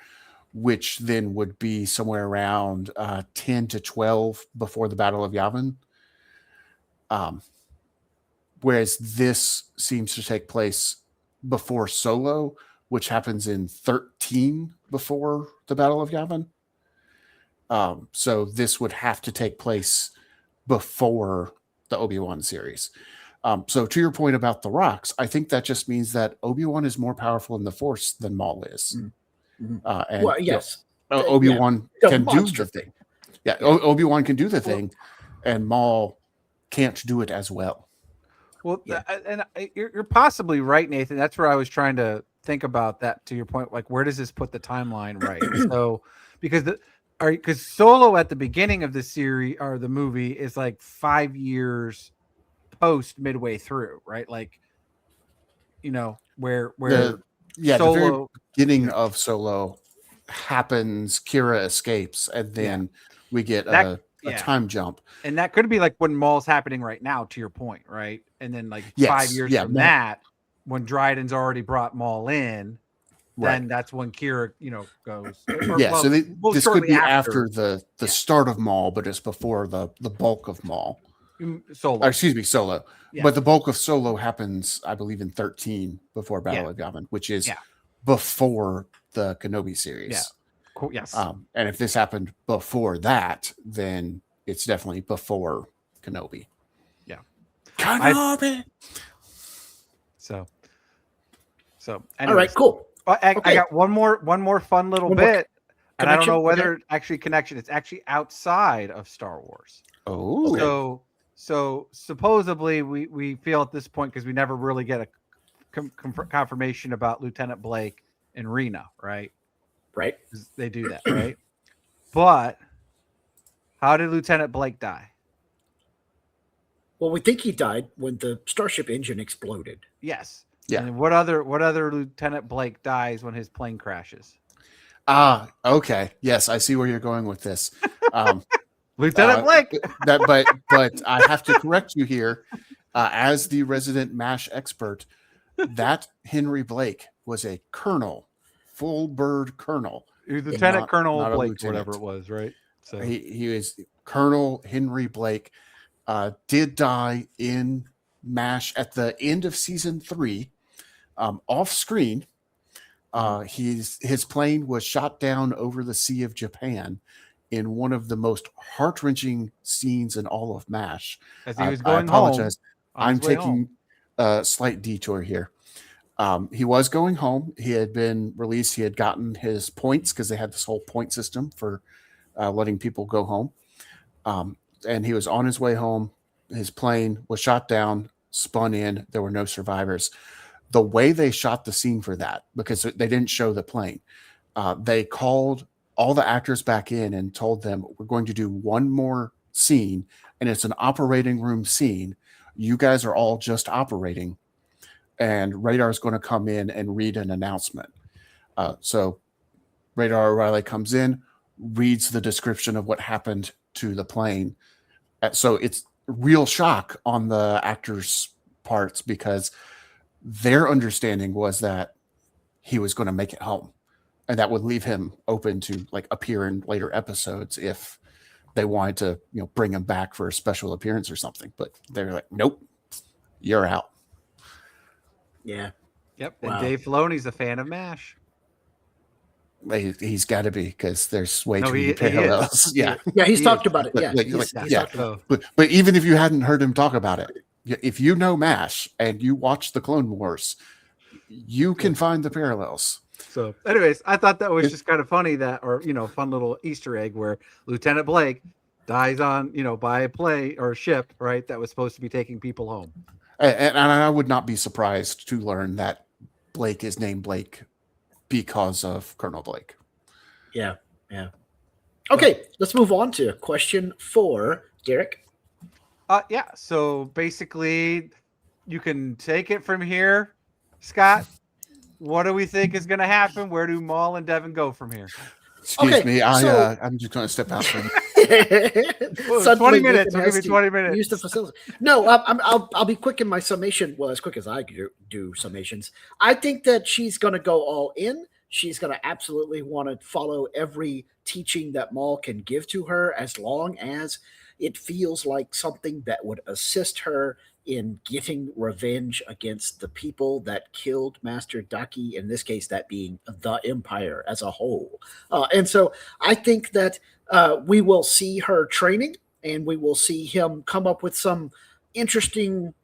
which then would be somewhere around 10 to 12 before the Battle of Yavin. Whereas this seems to take place before Solo, which happens in 13 before the Battle of Yavin. So this would have to take place before the Obi-Wan series. So to your point about the rocks, I think that just means that Obi-Wan is more powerful in the Force than Maul is. Mhm. And Well, yes. Obi-Wan The can do monster the thing. Yeah, Obi-Wan can do the thing, and Maul can't do it as well. Well, Yeah. you're possibly right, Nathan. That's where I was trying to think about that. To your point, like where does this put the timeline right? So, because Solo at the beginning of the series or the movie is like 5 years post midway through, right? Like, where The very Solo beginning of Solo happens, Kira escapes, and then we get a time jump. and that could be like when Maul's happening right now. To your point, right? And then like Yes, 5 years yeah, from Maul- that, when Dryden's already brought Maul in. Then Right. that's when Kira, goes. Yeah, so this could shortly be after the start of Maul, but it's before the bulk of Maul. Solo. Or, excuse me, Solo. Yeah. But the bulk of Solo happens, I believe, in 13 before Battle of Yavin, which is before the Kenobi series. Yeah. Cool. Yes. And if this happened before that, then it's definitely before Kenobi. Yeah. Kenobi. So. All Anyways. right, cool. I Okay. got one more fun little One more bit, and I don't connection? know whether actually connection. It's actually outside of Star Wars. Oh. So supposedly we feel at this point, because we never really get a confirmation about Lieutenant Blake and Rena, right? Right. 'Cause they do that, right? But how did Lieutenant Blake die? Well, we think he died when the starship engine exploded. Yes. Yeah. And what other Lieutenant Blake dies when his plane crashes? Okay. Yes, I see where you're going with this. Lieutenant Blake. But I have to correct you here. As the resident MASH expert, that Henry Blake was a colonel, full bird colonel. Lieutenant Colonel not a Blake, lieutenant. whatever it was, right? So He was Colonel Henry Blake. Did die in MASH at the end of season 3, off screen. His plane was shot down over the Sea of Japan in one of the most heart-wrenching scenes in all of MASH. as he was I going apologize. home, I'm taking a slight detour here. He was going home. He had been released. He had gotten his points because they had this whole point system for letting people go home. and he was on his way home. His plane was shot down, spun in. There were no survivors. The way they shot the scene for that, because they didn't show the plane, they called all the actors back in and told them, we're going to do one more scene, and it's an operating room scene. You guys are all just operating, and Radar is going to come in and read an announcement. So Radar O'Reilly comes in, reads the description of what happened to the plane. So it's real shock on the actors' parts, because their understanding was that he was going to make it home, and that would leave him open to like appear in later episodes if they wanted to, bring him back for a special appearance or something. But they're like, nope, you're out. Yeah. Yep. Wow. And Dave Filoni's a fan of MASH. He's got to be, because there's way No, too many he parallels. Yeah. He's He talked is. about it. Yeah, he's talked about it. But even if you hadn't heard him talk about it, if you know MASH and you watch the Clone Wars, you can find the parallels. So, anyways, I thought that was just kind of funny fun little Easter egg where Lieutenant Blake dies on, by a plane or a ship, right? That was supposed to be taking people home. And I would not be surprised to learn that Blake is named Blake because of Colonel Blake. Yeah. Okay, let's move on to question 4, Derek. Yeah. So basically, you can take it from here, Scott. What do we think is going to happen? Where do Maul and Devin go from here? Excuse me, I'm just going to step out for a minute. 20 minutes. We'll give you 20 minutes. Use the facility. No, I'll be quick in my summation. Well, as quick as I do summations. I think that she's going to go all in. She's going to absolutely want to follow every teaching that Maul can give to her, as long as it feels like something that would assist her in getting revenge against the people that killed Master Daki, in this case, that being the Empire as a whole. And so I think that we will see her training, and we will see him come up with some interesting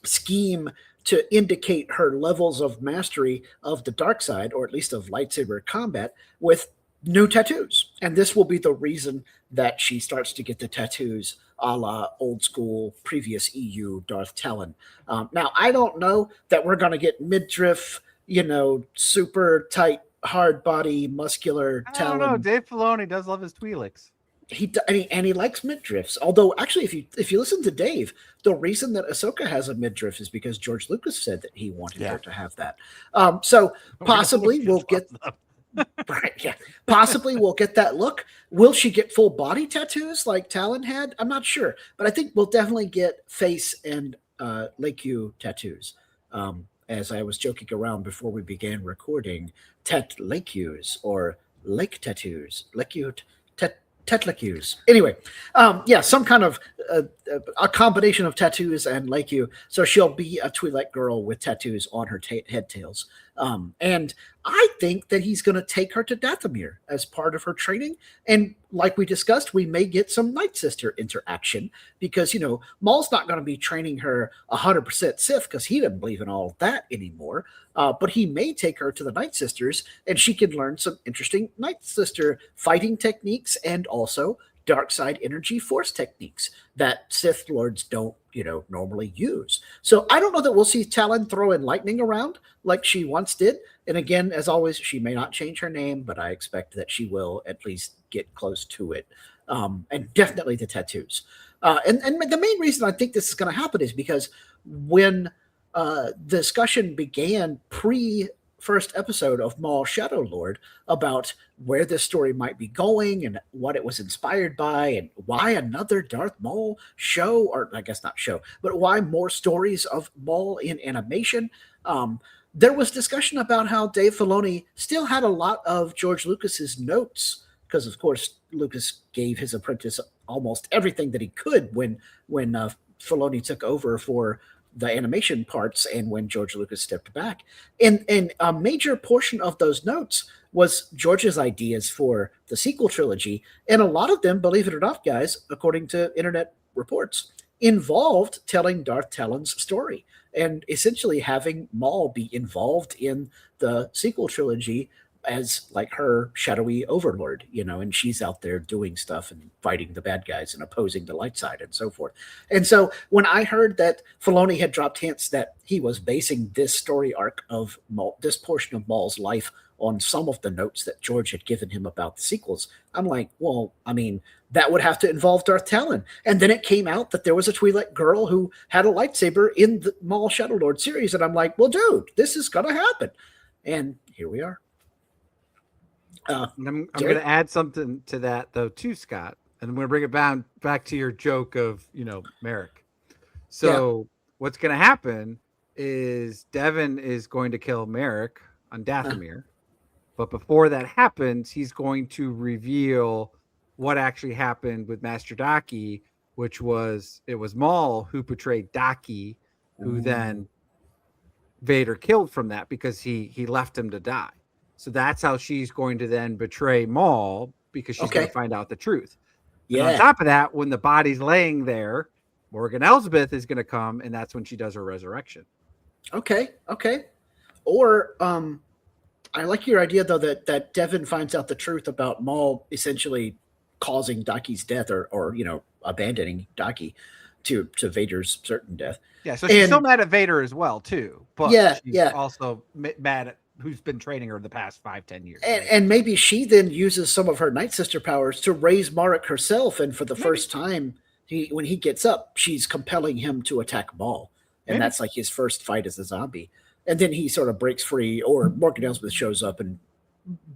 scheme to indicate her levels of mastery of the dark side, or at least of lightsaber combat, with new tattoos. And this will be the reason that she starts to get the tattoos a la old school previous EU Darth Talon. Now, I don't know that we're going to get midriff, super tight, hard body, muscular Talon. I don't know. Dave Filoni does love his Twi'leks. He likes midriffs. Although, actually, if you listen to Dave, the reason that Ahsoka has a midriff is because George Lucas said that he wanted her to have that. So possibly we'll get right. Yeah, possibly we'll get that look. Will she get full body tattoos like Talon had? I'm not sure, but I think we'll definitely get face and Lakeu tattoos. As I was joking around before we began recording, Tet Lakeus or lake tattoos, Lakeu. Tetlakeus. Anyway, some kind of a combination of tattoos and Lakeu. So she'll be a Twi'lek girl with tattoos on her head tails. And I think that he's going to take her to Dathomir as part of her training. And like we discussed, we may get some Night Sister interaction, because, Maul's not going to be training her 100% Sith, because he doesn't believe in all of that anymore. But he may take her to the Night Sisters, and she can learn some interesting Night Sister fighting techniques, and also dark side energy force techniques that Sith Lords don't, normally use. So I don't know that we'll see Talon throwing lightning around like she once did. And again, as always, she may not change her name, but I expect that she will at least get close to it. And definitely the tattoos. And the main reason I think this is going to happen is because when the discussion began first episode of Maul Shadow Lord about where this story might be going and what it was inspired by, and why another Darth Maul show, or I guess not show, but why more stories of Maul in animation. There was discussion about how Dave Filoni still had a lot of George Lucas's notes, because of course Lucas gave his apprentice almost everything that he could when Filoni took over for the animation parts, and when George Lucas stepped back. And a major portion of those notes was George's ideas for the sequel trilogy. And a lot of them, believe it or not, guys, according to internet reports, involved telling Darth Talon's story and essentially having Maul be involved in the sequel trilogy as like her shadowy overlord, and she's out there doing stuff and fighting the bad guys and opposing the light side and so forth. And so when I heard that Filoni had dropped hints that he was basing this story arc of Maul, this portion of Maul's life, on some of the notes that George had given him about the sequels, I'm like, well, I mean, that would have to involve Darth Talon. And then it came out that there was a Twi'lek girl who had a lightsaber in the Maul Shadow Lord series. And I'm like, well, dude, this is going to happen. And here we are. I'm going to add something to that, though, too, Scott. And I'm going to bring it back to your joke of, Merrick. So what's going to happen is Devin is going to kill Merrick on Dathomir. But before that happens, he's going to reveal what actually happened with Master Daki, which was it was Maul who betrayed Daki, who then Vader killed from that because he left him to die. So that's how she's going to then betray Maul, because she's going to find out the truth. Yeah. And on top of that, when the body's laying there, Morgan Elsbeth is going to come, and that's when she does her resurrection. Okay. Or I like your idea, though, that Devin finds out the truth about Maul essentially causing Daki's death or abandoning Daki to Vader's certain death. Yeah, so she's still mad at Vader as well, too. But she's also mad at who's been training her the past 5-10 years. And maybe she then uses some of her Night Sister powers to raise Marek herself, and for the first time, when he gets up, she's compelling him to attack Maul. And that's like his first fight as a zombie. And then he sort of breaks free, or Morgan Elsbeth shows up and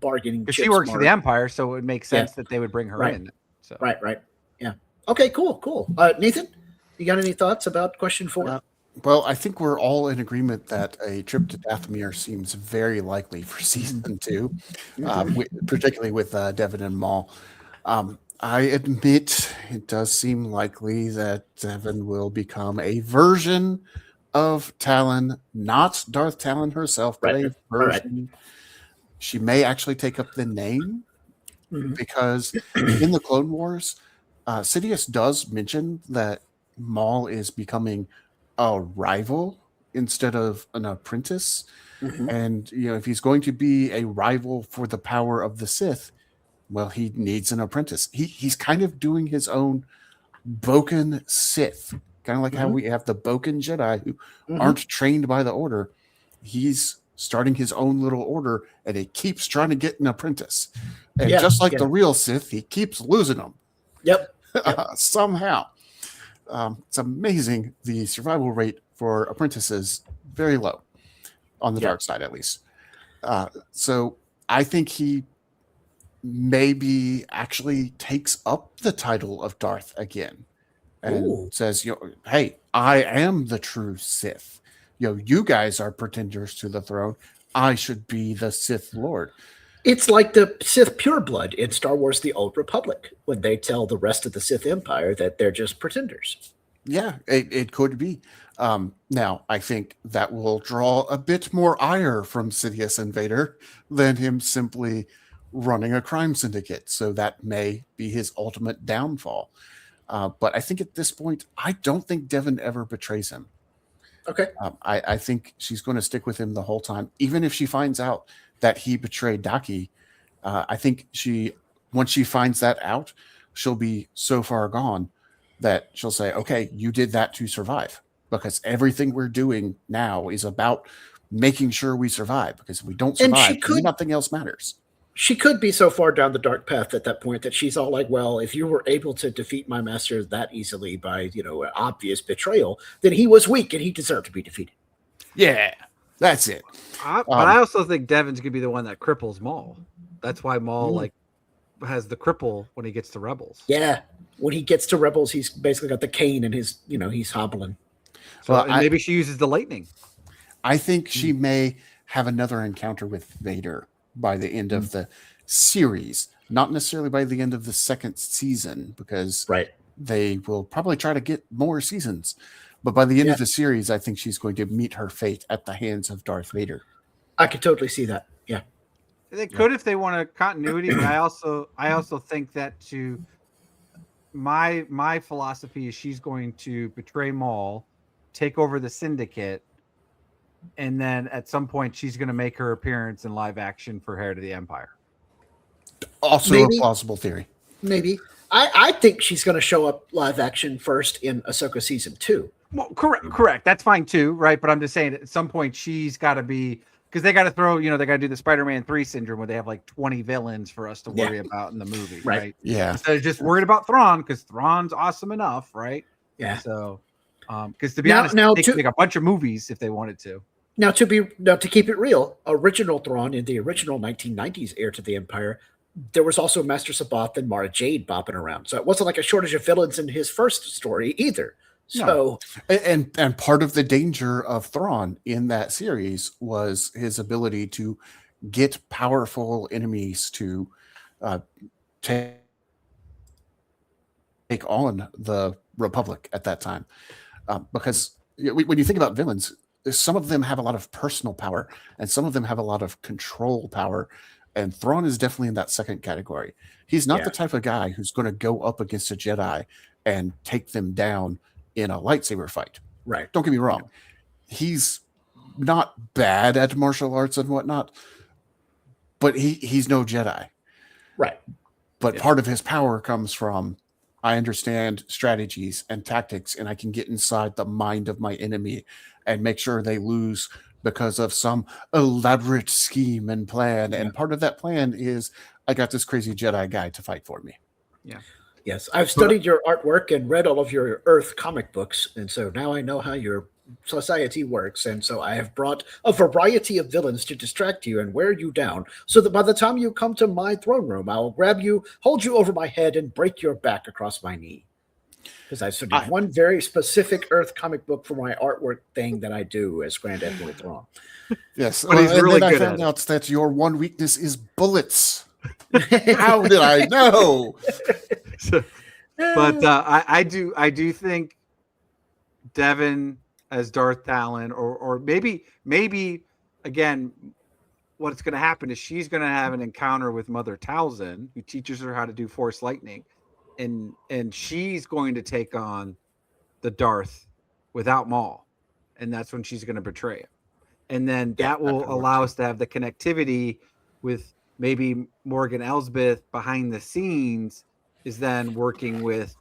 bargaining. Because she works for the Empire, so it would make sense that they would bring her in. So. Right. Yeah. Okay, cool. Nathan, you got any thoughts about question 4? Well, I think we're all in agreement that a trip to Dathomir seems very likely for season 2, particularly with Devin and Maul. I admit it does seem likely that Devin will become a version of Talon, not Darth Talon herself, but a version. Right. She may actually take up the name, because in the Clone Wars, Sidious does mention that Maul is becoming a rival instead of an apprentice. And if he's going to be a rival for the power of the Sith, well, he needs an apprentice. He's kind of doing his own Boken Sith, kind of like how we have the Boken Jedi who aren't trained by the Order. He's starting his own little order, and he keeps trying to get an apprentice. And just like the real Sith, he keeps losing them. Somehow. It's amazing. The survival rate for apprentices very low on the dark side, at least. So I think he maybe actually takes up the title of Darth again and says, hey, I am the true Sith. You guys are pretenders to the throne. I should be the Sith Lord. It's like the Sith pureblood in Star Wars The Old Republic, when they tell the rest of the Sith Empire that they're just pretenders. Yeah, it could be. Now, I think that will draw a bit more ire from Sidious and Vader than him simply running a crime syndicate. So that may be his ultimate downfall. But I think at this point, I don't think Devin ever betrays him. Okay. I think she's going to stick with him the whole time, even if she finds out that he betrayed Daki. I think once she finds that out, she'll be so far gone that she'll say, okay, you did that to survive, because everything we're doing now is about making sure we survive, because if we don't survive, nothing else matters. She could be so far down the dark path at that point that she's all like, well, if you were able to defeat my master that easily by, an obvious betrayal, then he was weak and he deserved to be defeated. Yeah, that's it. But I also think Devin's going to be the one that cripples Maul. That's why Maul has the cripple when he gets to Rebels. Yeah. When he gets to Rebels, he's basically got the cane and his, he's hobbling. So maybe she uses the lightning. I think she may have another encounter with Vader by the end of the series, not necessarily by the end of the second season, because they will probably try to get more seasons. But by the end of the series, I think she's going to meet her fate at the hands of Darth Vader. I could totally see that. Yeah. They could if they want a continuity, but I also think that my philosophy is she's going to betray Maul, take over the syndicate, and then at some point she's going to make her appearance in live action for Heir to the Empire. Also Maybe. a plausible theory. Maybe. I think she's going to show up live action first in Ahsoka season 2. Well, correct. That's fine too, right? But I'm just saying at some point she's got to be, because they got to throw, they got to do the Spider-Man 3 syndrome where they have like 20 villains for us to worry about in the movie, right? Yeah. Instead of just worried about Thrawn, because Thrawn's awesome enough, right? Yeah. So, because to be honest, they could make a bunch of movies if they wanted to. Now to keep it real, original Thrawn in the original 1990s Heir to the Empire, there was also Master Sabath and Mara Jade bopping around. So it wasn't like a shortage of villains in his first story either. So and part of the danger of Thrawn in that series was his ability to get powerful enemies to take on the Republic at that time. Because when you think about villains, some of them have a lot of personal power and some of them have a lot of control power. And Thrawn is definitely in that second category. He's not the type of guy who's going to go up against a Jedi and take them down in a lightsaber fight. Right. Don't get me wrong. He's not bad at martial arts and whatnot, but he's no Jedi. Right. But part of his power comes from, I understand strategies and tactics, and I can get inside the mind of my enemy and make sure they lose because of some elaborate scheme and plan. Yeah. And part of that plan is I got this crazy Jedi guy to fight for me. Yeah. Yes. I've studied your artwork and read all of your Earth comic books. And so now I know how your society works. And so I have brought a variety of villains to distract you and wear you down so that by the time you come to my throne room, I'll grab you, hold you over my head, and break your back across my knee. Because I studied one very specific Earth comic book for my artwork thing that I do as Grand Admiral Thrawn. Yes, but he's really good. I found out that your one weakness is bullets. How did I know? But I do think Devin as Darth Talon, or maybe again, what's going to happen is she's going to have an encounter with Mother Talzin, who teaches her how to do Force lightning. And she's going to take on the Darth without Maul, and that's when she's going to betray him. And then that will allow us to have the connectivity with maybe Morgan Elsbeth behind the scenes is then working with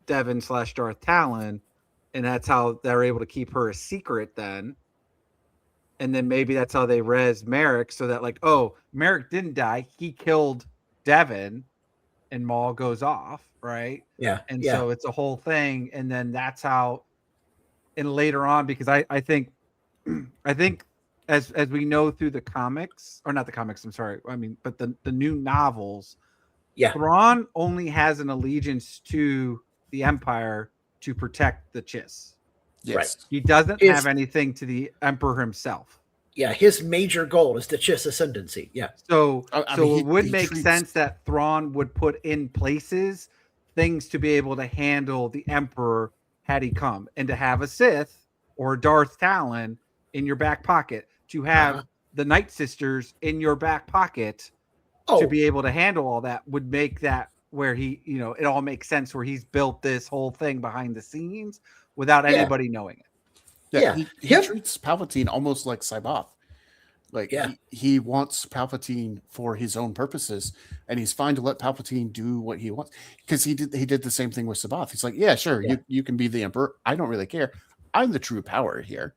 Devin / Darth Talon, and that's how they're able to keep her a secret then. And then maybe that's how they res Merrick, so that like, oh, Merrick didn't die, he killed Devin. And Maul goes off, right? Yeah. And so it's a whole thing. And then that's how, and later on, because I think as we know through the comics, or not the comics, I'm sorry. I mean, but the new novels, Thrawn only has an allegiance to the Empire to protect the Chiss. Yes. Right. He doesn't have anything to the Emperor himself. Yeah, his major goal is the Chiss ascendancy. Yeah. So it would make sense that Thrawn would put in places things to be able to handle the Emperor had he come, and to have a Sith or Darth Talon in your back pocket, to have the Night Sisters in your back pocket to be able to handle all that would make that where he, it all makes sense where he's built this whole thing behind the scenes without anybody knowing it. Yeah, he treats Palpatine almost like Sabath. Like he wants Palpatine for his own purposes, and he's fine to let Palpatine do what he wants, because he did the same thing with Sabath. He's like, yeah, sure, you can be the Emperor. I don't really care. I'm the true power here,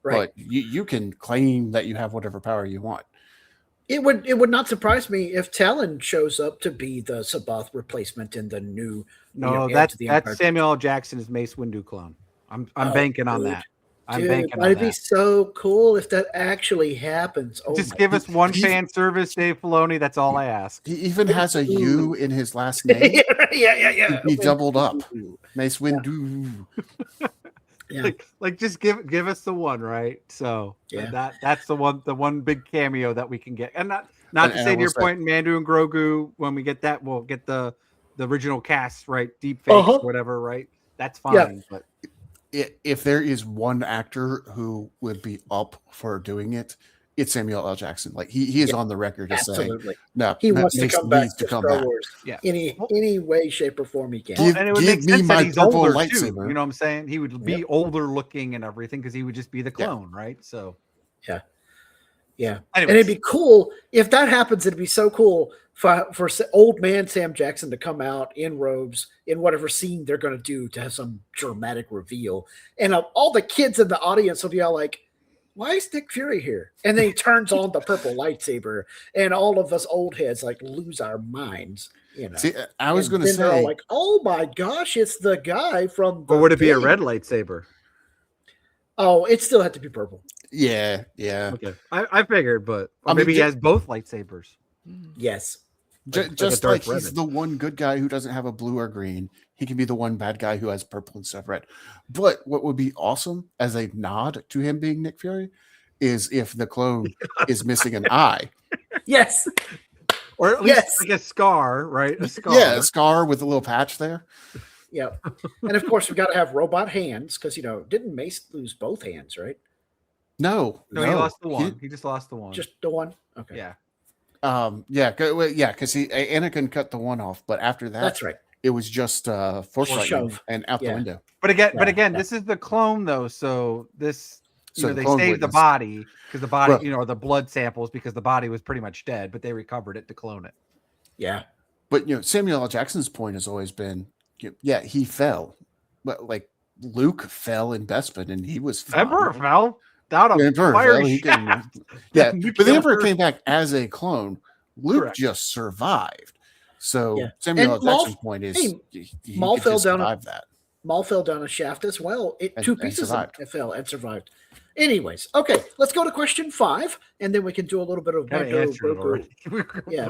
right? But you can claim that you have whatever power you want. It would not surprise me if Talon shows up to be the Sabath replacement in the new. No, that's Samuel L. Jackson is Mace Windu clone. I'm banking on that. It'd be so cool if that actually happens. Just give us one fan service, Dave Filoni. That's all I ask. He even has a U in his last name. Yeah. He doubled up. Mace Windu. Yeah. Like just give us the one, right? So that's the one big cameo that we can get. And not to say to your point, Mandu and Grogu, when we get that, we'll get the original cast, right? Deep fakes, whatever, right? That's fine. Yeah. But if there is one actor who would be up for doing it, it's Samuel L. Jackson. Like he is on the record as saying, Absolutely. no, He wants to Mace come back needs to come Star back. Wars Yeah. any way, shape, or form he can. Give- And it would give make me sense that my he's purple older too. lightsaber. You know what I'm saying? He would be older looking and everything because he would just be the clone, right? So Yeah. anyways. And it'd be cool if that happens. It'd be so cool for old man Sam Jackson to come out in robes in whatever scene they're going to do to have some dramatic reveal. And all the kids in the audience will be all like, why is Nick Fury here? And then he turns on the purple lightsaber, and all of us old heads like lose our minds. You know, See, I was And going to then they're all say, like, "Oh my gosh, it's the guy from." Or would it be a thing." red lightsaber? Oh, it still had to be purple. yeah. Okay, I figured, but I mean, maybe he ju- has both lightsabers. Yes. Like Just a Darth like he's Revan. the one good guy who doesn't have a blue or green, he can be the one bad guy who has purple instead of red. But what would be awesome as a nod to him being Nick Fury is if the clone is missing an eye. Yes. Or at least Yes. like a scar, right? A scar. Yeah, a scar with a little patch there. Yep. And of course, we got to have robot hands because didn't Mace lose both hands, right? No, No, he lost the one. He just lost the one. Just the one. Okay. Yeah. Because Anakin cut the one off, but after that, That's right. it was just force Or lightning shove. and out the Yeah. window. But again, Yeah. this is the clone though, so this So the they clone saved the witness. body because the body, Well- the blood samples because the body was pretty much dead, but they recovered it to clone it. Yeah. But Samuel L. Jackson's point has always been, yeah, he fell, but like Luke fell in Bespin and he was fine. Emperor fell down a The Emperor fiery fell, he didn't- shaft. Yeah, Nuclear- but the Emperor came back as a clone. Luke Correct. just survived. So Yeah. Samuel L. And Maul- Jackson's point is, hey, he Maul could fell just down survive that. Maul fell down a shaft as well. And- Two and pieces survived. it fell and survived. Anyways, okay, let's go to question 5, and then we can do a little bit of Kinda Mando answered it Grogu. already. Yeah.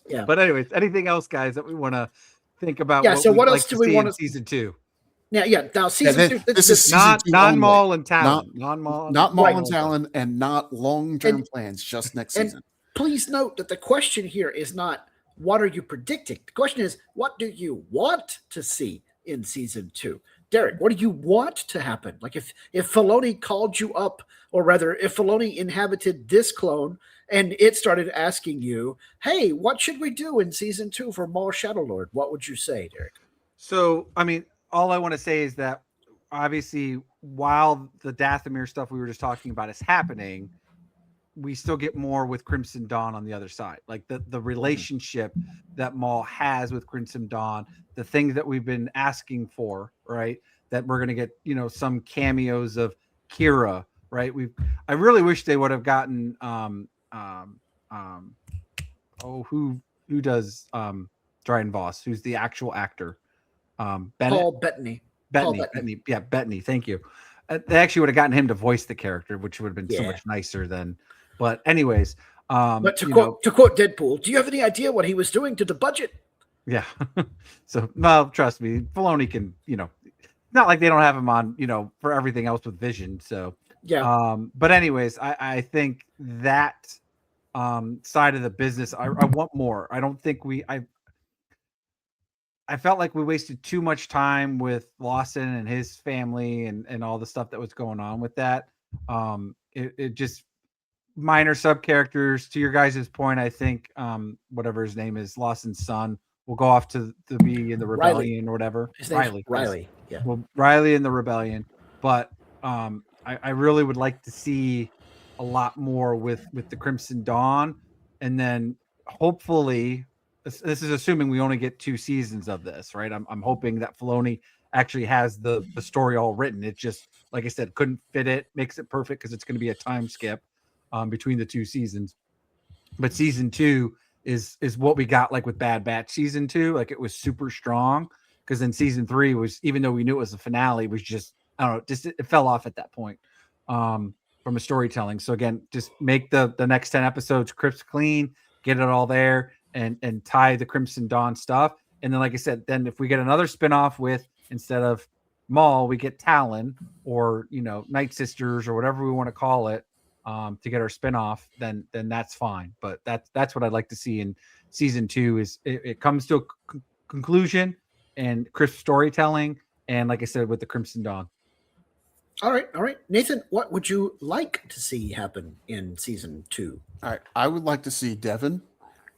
Yeah. But anyways, anything else, guys, that we want to think about? Yeah, so we'd what like else to do we see in wanna- season 2? Now, Now, season then 2. this is season Not 2 non only. Maul and Talon. Non Maul. Not Maul Right. and Talon, and not long-term And- plans. Just next and- season. Please note that the question here is not what are you predicting. The question is what do you want to see in season 2? Derek, what do you want to happen? Like if Filoni called you up, or rather, if Filoni inhabited this clone and it started asking you, "Hey, what should we do in season 2 for Maul Shadowlord?" What would you say, Derek? So, I mean, all I want to say is that obviously, while the Dathomir stuff we were just talking about is happening, we still get more with Crimson Dawn on the other side. Like the relationship that Maul has with Crimson Dawn, the things that we've been asking for, right? That we're going to get, some cameos of Kira, right? I really wish they would have gotten, who does Dryden Voss, who's the actual actor? Bennett? Paul Bettany. Paul Bettany. Yeah, Bettany. Thank you. They actually would have gotten him to voice the character, which would have been so Yeah. much nicer than. But anyways, But to quote Deadpool, do you have any idea what he was doing to the budget? yeah. So, well, trust me, Filoni can. Not like they don't have him on, for everything else with Vision. So, Yeah. But anyways, I think that side of the business, I want more. I don't think I felt like we wasted too much time with Lawson and his family and all the stuff that was going on with that. It just minor sub characters. To your guys' point, I think whatever his name is, Lawson's son, will go off to be in the rebellion or whatever. His name's Riley. Yeah. Well, Riley in the rebellion, but I really would like to see a lot more with the Crimson Dawn, and then hopefully. This is assuming we only get 2 seasons of this, right? I'm hoping that Filoni actually has the story all written. It just, like I said, couldn't fit it, makes it perfect because it's going to be a time skip between the 2 seasons. But season 2 is what we got like with Bad Batch season 2. Like it was super strong because then season 3 was, even though we knew it was the finale, was just, I don't know, just it fell off at that point from a storytelling. So again, just make the next 10 episodes crisp clean, get it all there. And tie the Crimson Dawn stuff. And then, like I said, then if we get another spinoff with, instead of Maul, we get Talon or, Night Sisters or whatever we want to call it to get our spinoff, then that's fine. But that's what I'd like to see in season 2 is it comes to a conclusion and crisp storytelling. And like I said, with the Crimson Dawn. All right, all right. Nathan, what would you like to see happen in season 2? All right. I would like to see Devin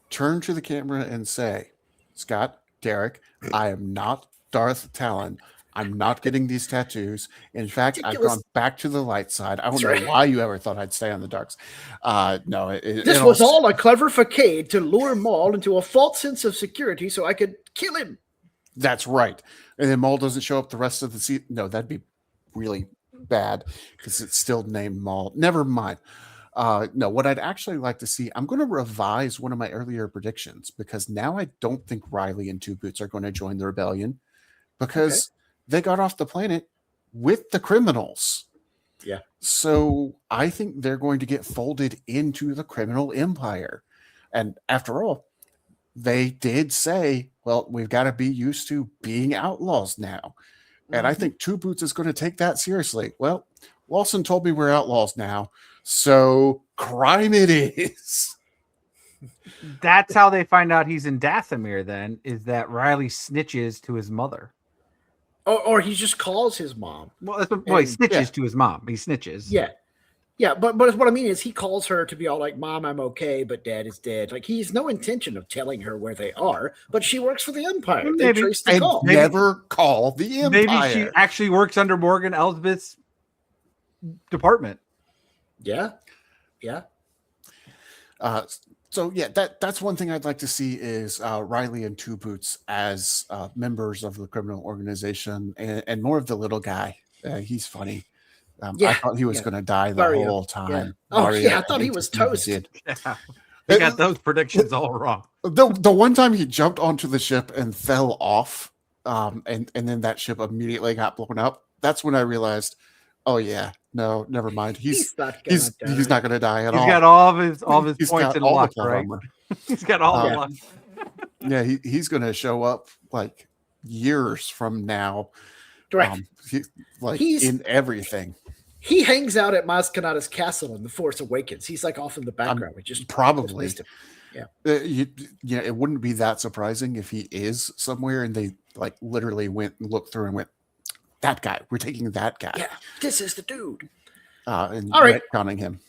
turn to the camera and say, Scott, Derek, I am not Darth Talon. I'm not getting these tattoos. In fact, I've Ridiculous. gone back to the light side. I don't That's know right. why you ever thought I'd stay on the darks. No, This was all a clever facade to lure Maul into a false sense of security so I could kill him. That's right. And then Maul doesn't show up the rest of the season. No, that'd be really bad because it's still named Maul. Never mind. No, what I'd actually like to see, I'm going to revise one of my earlier predictions because now I don't think Riley and Two Boots are going to join the rebellion because they got off the planet with the criminals. Yeah. So I think they're going to get folded into the criminal empire. And after all, they did say, well, we've got to be used to being outlaws now. And I think Two Boots is going to take that seriously. Well, Lawson told me we're outlaws now. So crime it is. That's how they find out he's in Dathomir then, is that Riley snitches to his mother. Or he just calls his mom. Well, that's what, he snitches to his mom. He snitches. Yeah. Yeah, but what I mean is he calls her to be all like, Mom, I'm okay, but Dad is dead. Like, he's no intention of telling her where they are, but she works for the Empire. They Maybe. trace the And call. never call the Empire. Maybe she actually works under Morgan Elsbeth's department. Yeah. Yeah. So yeah, that's one thing I'd like to see is Riley and Two Boots as members of the criminal organization and more of the little guy. He's funny. I thought he was going to die the whole time. Yeah. Oh, Mario, I thought he was toast. Yeah. They got those predictions all wrong. The one time he jumped onto the ship and fell off, and then that ship immediately got blown up. That's when I realized, oh yeah, no, never mind. He's not going to die at all. He's got all of his He's points got in all luck, the right? armor. He's got all the luck. Yeah, he's going to show up like years from now. Right. He's in everything. He hangs out at Maz Kanata's castle in The Force Awakens. He's like off in the background. We just probably. just him. Yeah. It wouldn't be that surprising if he is somewhere and they like literally went and looked through and went, that guy. We're taking that guy. Yeah, this is the dude. And all right, retconning him.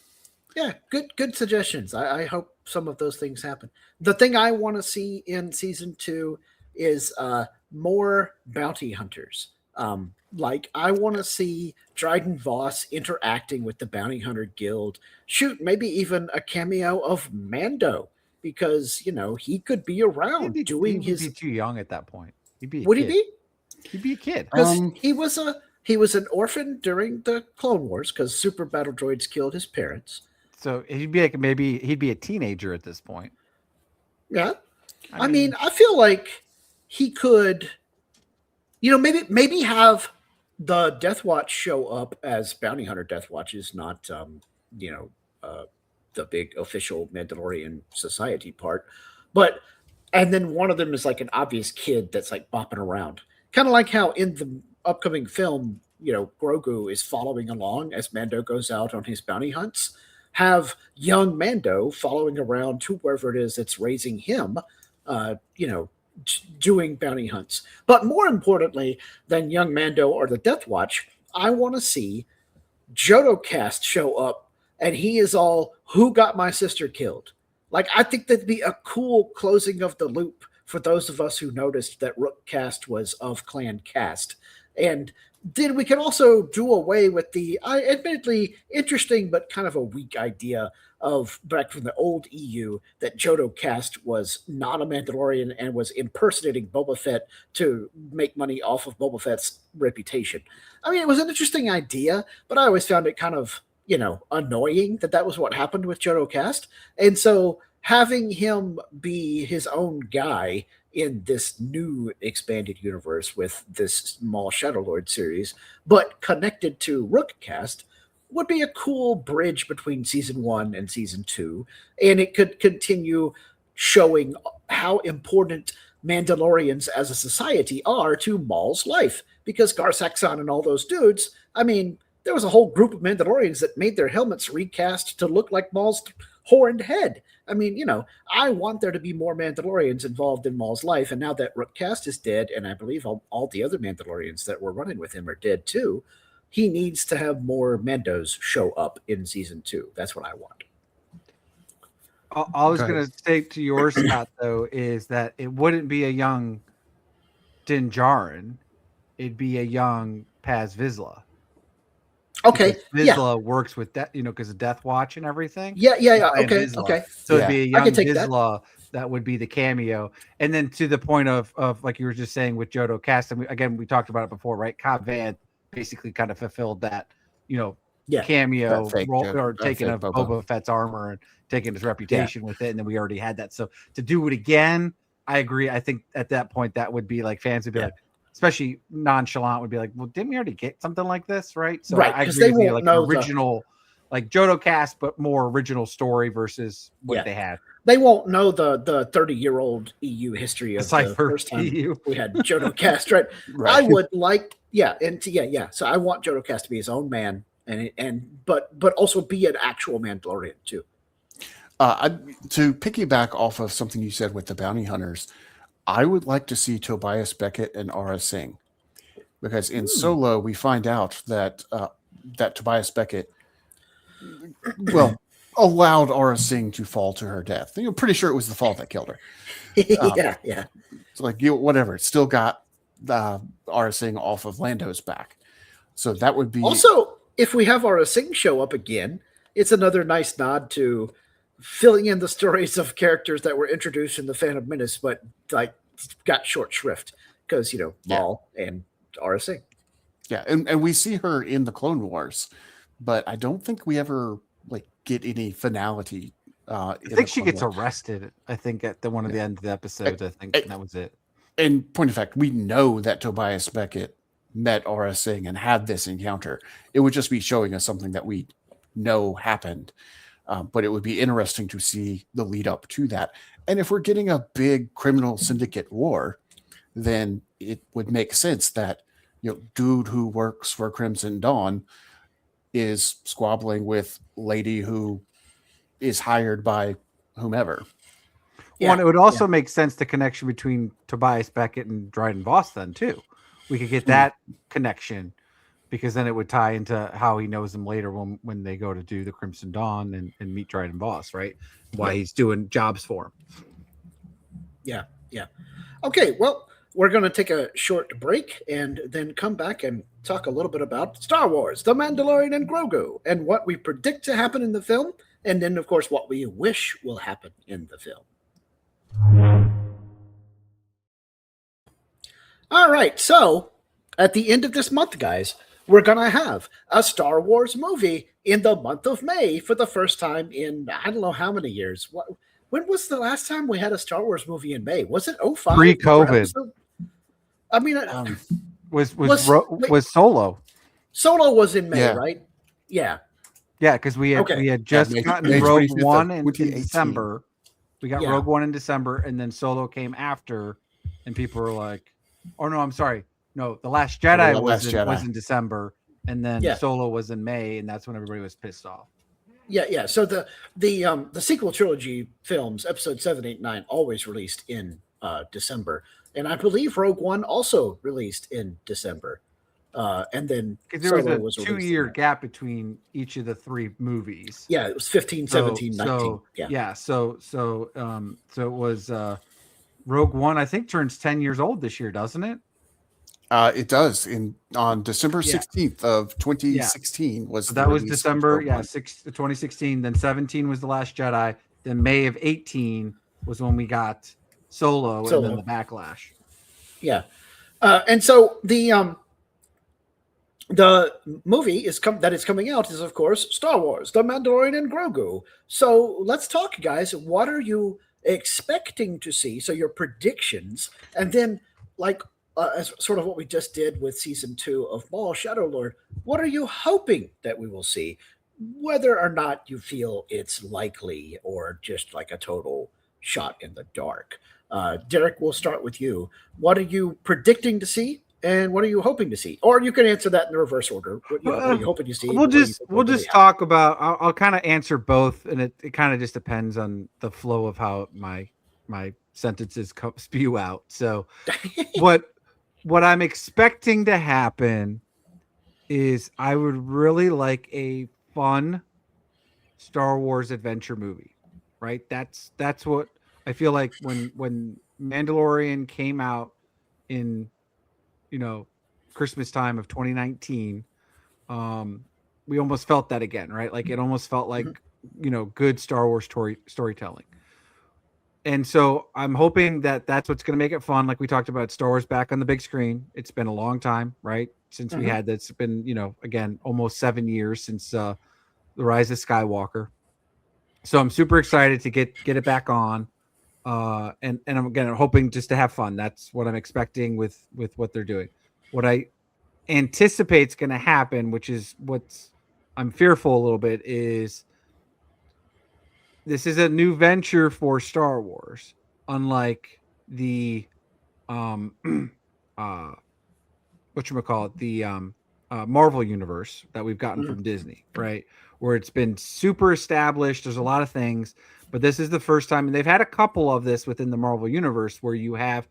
Yeah, good suggestions. I hope some of those things happen. The thing I want to see in season 2 is more bounty hunters. Like I want to see Dryden Voss interacting with the Bounty Hunter Guild. Shoot, maybe even a cameo of Mando because he could be around doing his. He'd be too young at that point. Would he be? He'd be a kid. Because he was an orphan during the Clone Wars because super battle droids killed his parents. So he'd be like maybe he'd be a teenager at this point. Yeah, I mean, I feel like he could. Maybe have the Death Watch show up as Bounty Hunter Death Watch is not, the big official Mandalorian society part, and then one of them is like an obvious kid that's like bopping around, kind of like how in the upcoming film, Grogu is following along as Mando goes out on his bounty hunts. Have young Mando following around to wherever it is that's raising him, doing bounty hunts. But more importantly than young Mando or the Death Watch, I want to see Jodocast show up and he is all, who got my sister killed? Like, I think that'd be a cool closing of the loop for those of us who noticed that Rookcast was of Clan Cast. And then we can also do away with the, admittedly interesting but kind of a weak idea of back from the old EU that Jodocast was not a Mandalorian and was impersonating Boba Fett to make money off of Boba Fett's reputation. I mean, it was an interesting idea, but I always found it kind of, annoying that was what happened with Jodocast. And so having him be his own guy in this new expanded universe with this Maul Shadowlord series, but connected to Rookcast, would be a cool bridge between season 1 and season 2, and it could continue showing how important Mandalorians as a society are to Maul's life, because Gar Saxon and all those dudes, I mean, there was a whole group of Mandalorians that made their helmets recast to look like Maul's horned head. I mean, I want there to be more Mandalorians involved in Maul's life, and now that Rookcast is dead, and I believe all the other Mandalorians that were running with him are dead too, he needs to have more Mandos show up in season 2. That's what I want. All I was Go ahead. going to say to yours, Scott, though, is that it wouldn't be a young Din Djarin. It'd be a young Paz Vizsla. Okay. Because Yeah. Vizsla works with that, because of Death Watch and everything. Yeah. Playing Okay. Vizsla. Okay. So it'd be a I young could take that. Vizsla that would be the cameo. And then to the point of like you were just saying with Jodo Cast, and we talked about it before, right? Cobb Vanth basically kind of fulfilled that, cameo That fake role, Joe- or that taking fake of Boba. Boba Fett's armor and taking his reputation with it. And then we already had that. So to do it again, I agree. I think at that point that would be like fans would be like, especially nonchalant would be like, well, didn't we already get something like this? Right. So Right, I 'cause agree they with you, won't like know original, like Jodo Cast, but more original story versus what they had. They won't know the 30-year-old EU history of the Cypher first time EU. we had Jodo Cast, right? Right. I would like, So I want Jodo Cast to be his own man, but also be an actual Mandalorian too. To piggyback off of something you said with the bounty hunters, I would like to see Tobias Beckett and Aura Singh, because in Solo we find out that that Tobias Beckett, allowed Aura Singh to fall to her death. You're pretty sure it was the fall that killed her. Yeah. It's like whatever. It still got Aura Singh off of Lando's back. So that would be Also, if we have Aura Singh show up again, it's another nice nod to filling in the stories of characters that were introduced in the Phantom Menace, but like got short shrift because Maul and Aura Singh. Yeah, and we see her in the Clone Wars, but I don't think we ever get any finality. I think she gets arrested. I think at one of the end of the episodes. I think that was it. And point of fact, we know that Tobias Beckett met Aura Singh and had this encounter. It would just be showing us something that we know happened. But it would be interesting to see the lead up to that. And if we're getting a big criminal syndicate war, then it would make sense that dude who works for Crimson Dawn is squabbling with lady who is hired by whomever. Well, and it would also make sense the connection between Tobias Beckett and Dryden Voss then too. We could get that connection because then it would tie into how he knows him later when they go to do the Crimson Dawn and meet Dryden Voss, right? Why he's doing jobs for him. Yeah. Okay, well, we're going to take a short break and then come back and talk a little bit about Star Wars, The Mandalorian and Grogu, and what we predict to happen in the film, and then, of course, what we wish will happen in the film. All right, so at the end of this month, guys, we're going to have a Star Wars movie in the month of May for the first time in I don't know how many years. When was the last time we had a Star Wars movie in May? Was it 05? Pre-COVID. I mean, was Solo. Solo was in May, right? Yeah. Yeah, because we had just gotten Rogue One in December. We got Rogue One in December, and then Solo came after, and people were like, "Oh no, I'm sorry, no, The Last Jedi was in December, and then Solo was in May, and that's when everybody was pissed off." Yeah. So the sequel trilogy films, episode 7, 8, 9, always released in December, and I believe Rogue One also released in December. And then there was a 2-year gap between each of the 3 movies. Yeah, it was 15, 17, 19. So it was Rogue One, I think, turns 10 years old this year, doesn't it? It does. On December 16th of 2016 was December 2016. Then 17 was The Last Jedi. Then May of 18 was when we got Solo. And then the backlash. Yeah. And so the movie that is coming out is, of course, Star Wars, The Mandalorian and Grogu. So let's talk, guys. What are you expecting to see? So your predictions, and then as sort of what we just did with season 2 of Maul Shadow Lord, what are you hoping that we will see? Whether or not you feel it's likely or just like a total shot in the dark. Derek, we'll start with you. What are you predicting to see? And what are you hoping to see? Or you can answer that in the reverse order. What are you hoping to see? We'll just talk about. I'll kind of answer both, and it kind of just depends on the flow of how my sentences spew out. So, what I'm expecting to happen is I would really like a fun Star Wars adventure movie, right? That's what I feel like when Mandalorian came out in, you know, Christmas time of 2019, we almost felt that again, right? Like it almost felt Mhm. like, good Star Wars storytelling. And so I'm hoping that that's what's going to make it fun. Like we talked about Star Wars back on the big screen. It's been a long time, right? Since we Mhm. had that's been, again, almost 7 years since the Rise of Skywalker. So I'm super excited to get it back on. And I'm again hoping just to have fun. That's what I'm expecting with what they're doing. What I anticipate's going to happen, which is what's I'm fearful a little bit, is this is a new venture for Star Wars, unlike the um uh whatchamacallit, the Marvel universe that we've gotten Mhm. from Disney, right? Where it's been super established. There's a lot of things, but this is the first time, and they've had a couple of this within the Marvel universe where you have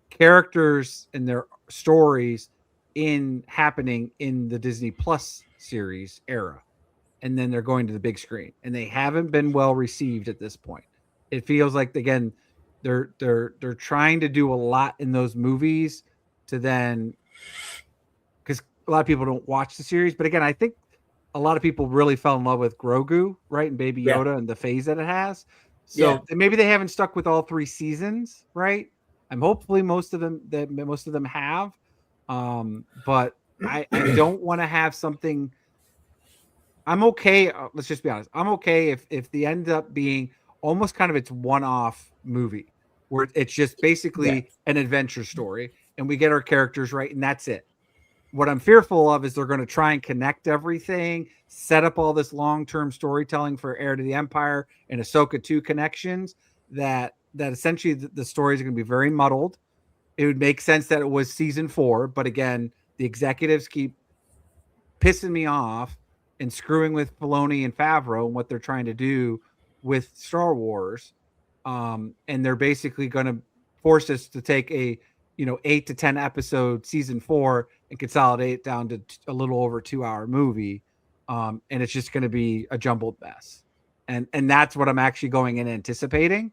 characters and their stories in happening in the Disney Plus series era, and then they're going to the big screen, and they haven't been well received at this point. It feels like, again, they're trying to do a lot in those movies to then, because a lot of people don't watch the series, but again, I think a lot of people really fell in love with Grogu, right, and Baby Yeah. Yoda and the phase that it has. Yeah. So maybe they haven't stuck with all 3 seasons, right? I'm hopefully most of them have, but I don't want to have something. I'm okay. Let's just be honest. I'm okay if the end up being almost kind of its one-off movie where it's just Yeah. basically an adventure story and we get our characters right and that's it. What I'm fearful of is they're going to try and connect everything, set up all this long-term storytelling for Heir to the Empire and Ahsoka 2 connections that essentially the stories are going to be very muddled. It would make sense that it was season 4, but again, the executives keep pissing me off and screwing with Filoni and Favreau and what they're trying to do with Star Wars. And they're basically going to force us to take a 8 to 10 episode season 4 and consolidate it down to a little over 2 hour movie. And it's just going to be a jumbled mess. And that's what I'm actually going in anticipating.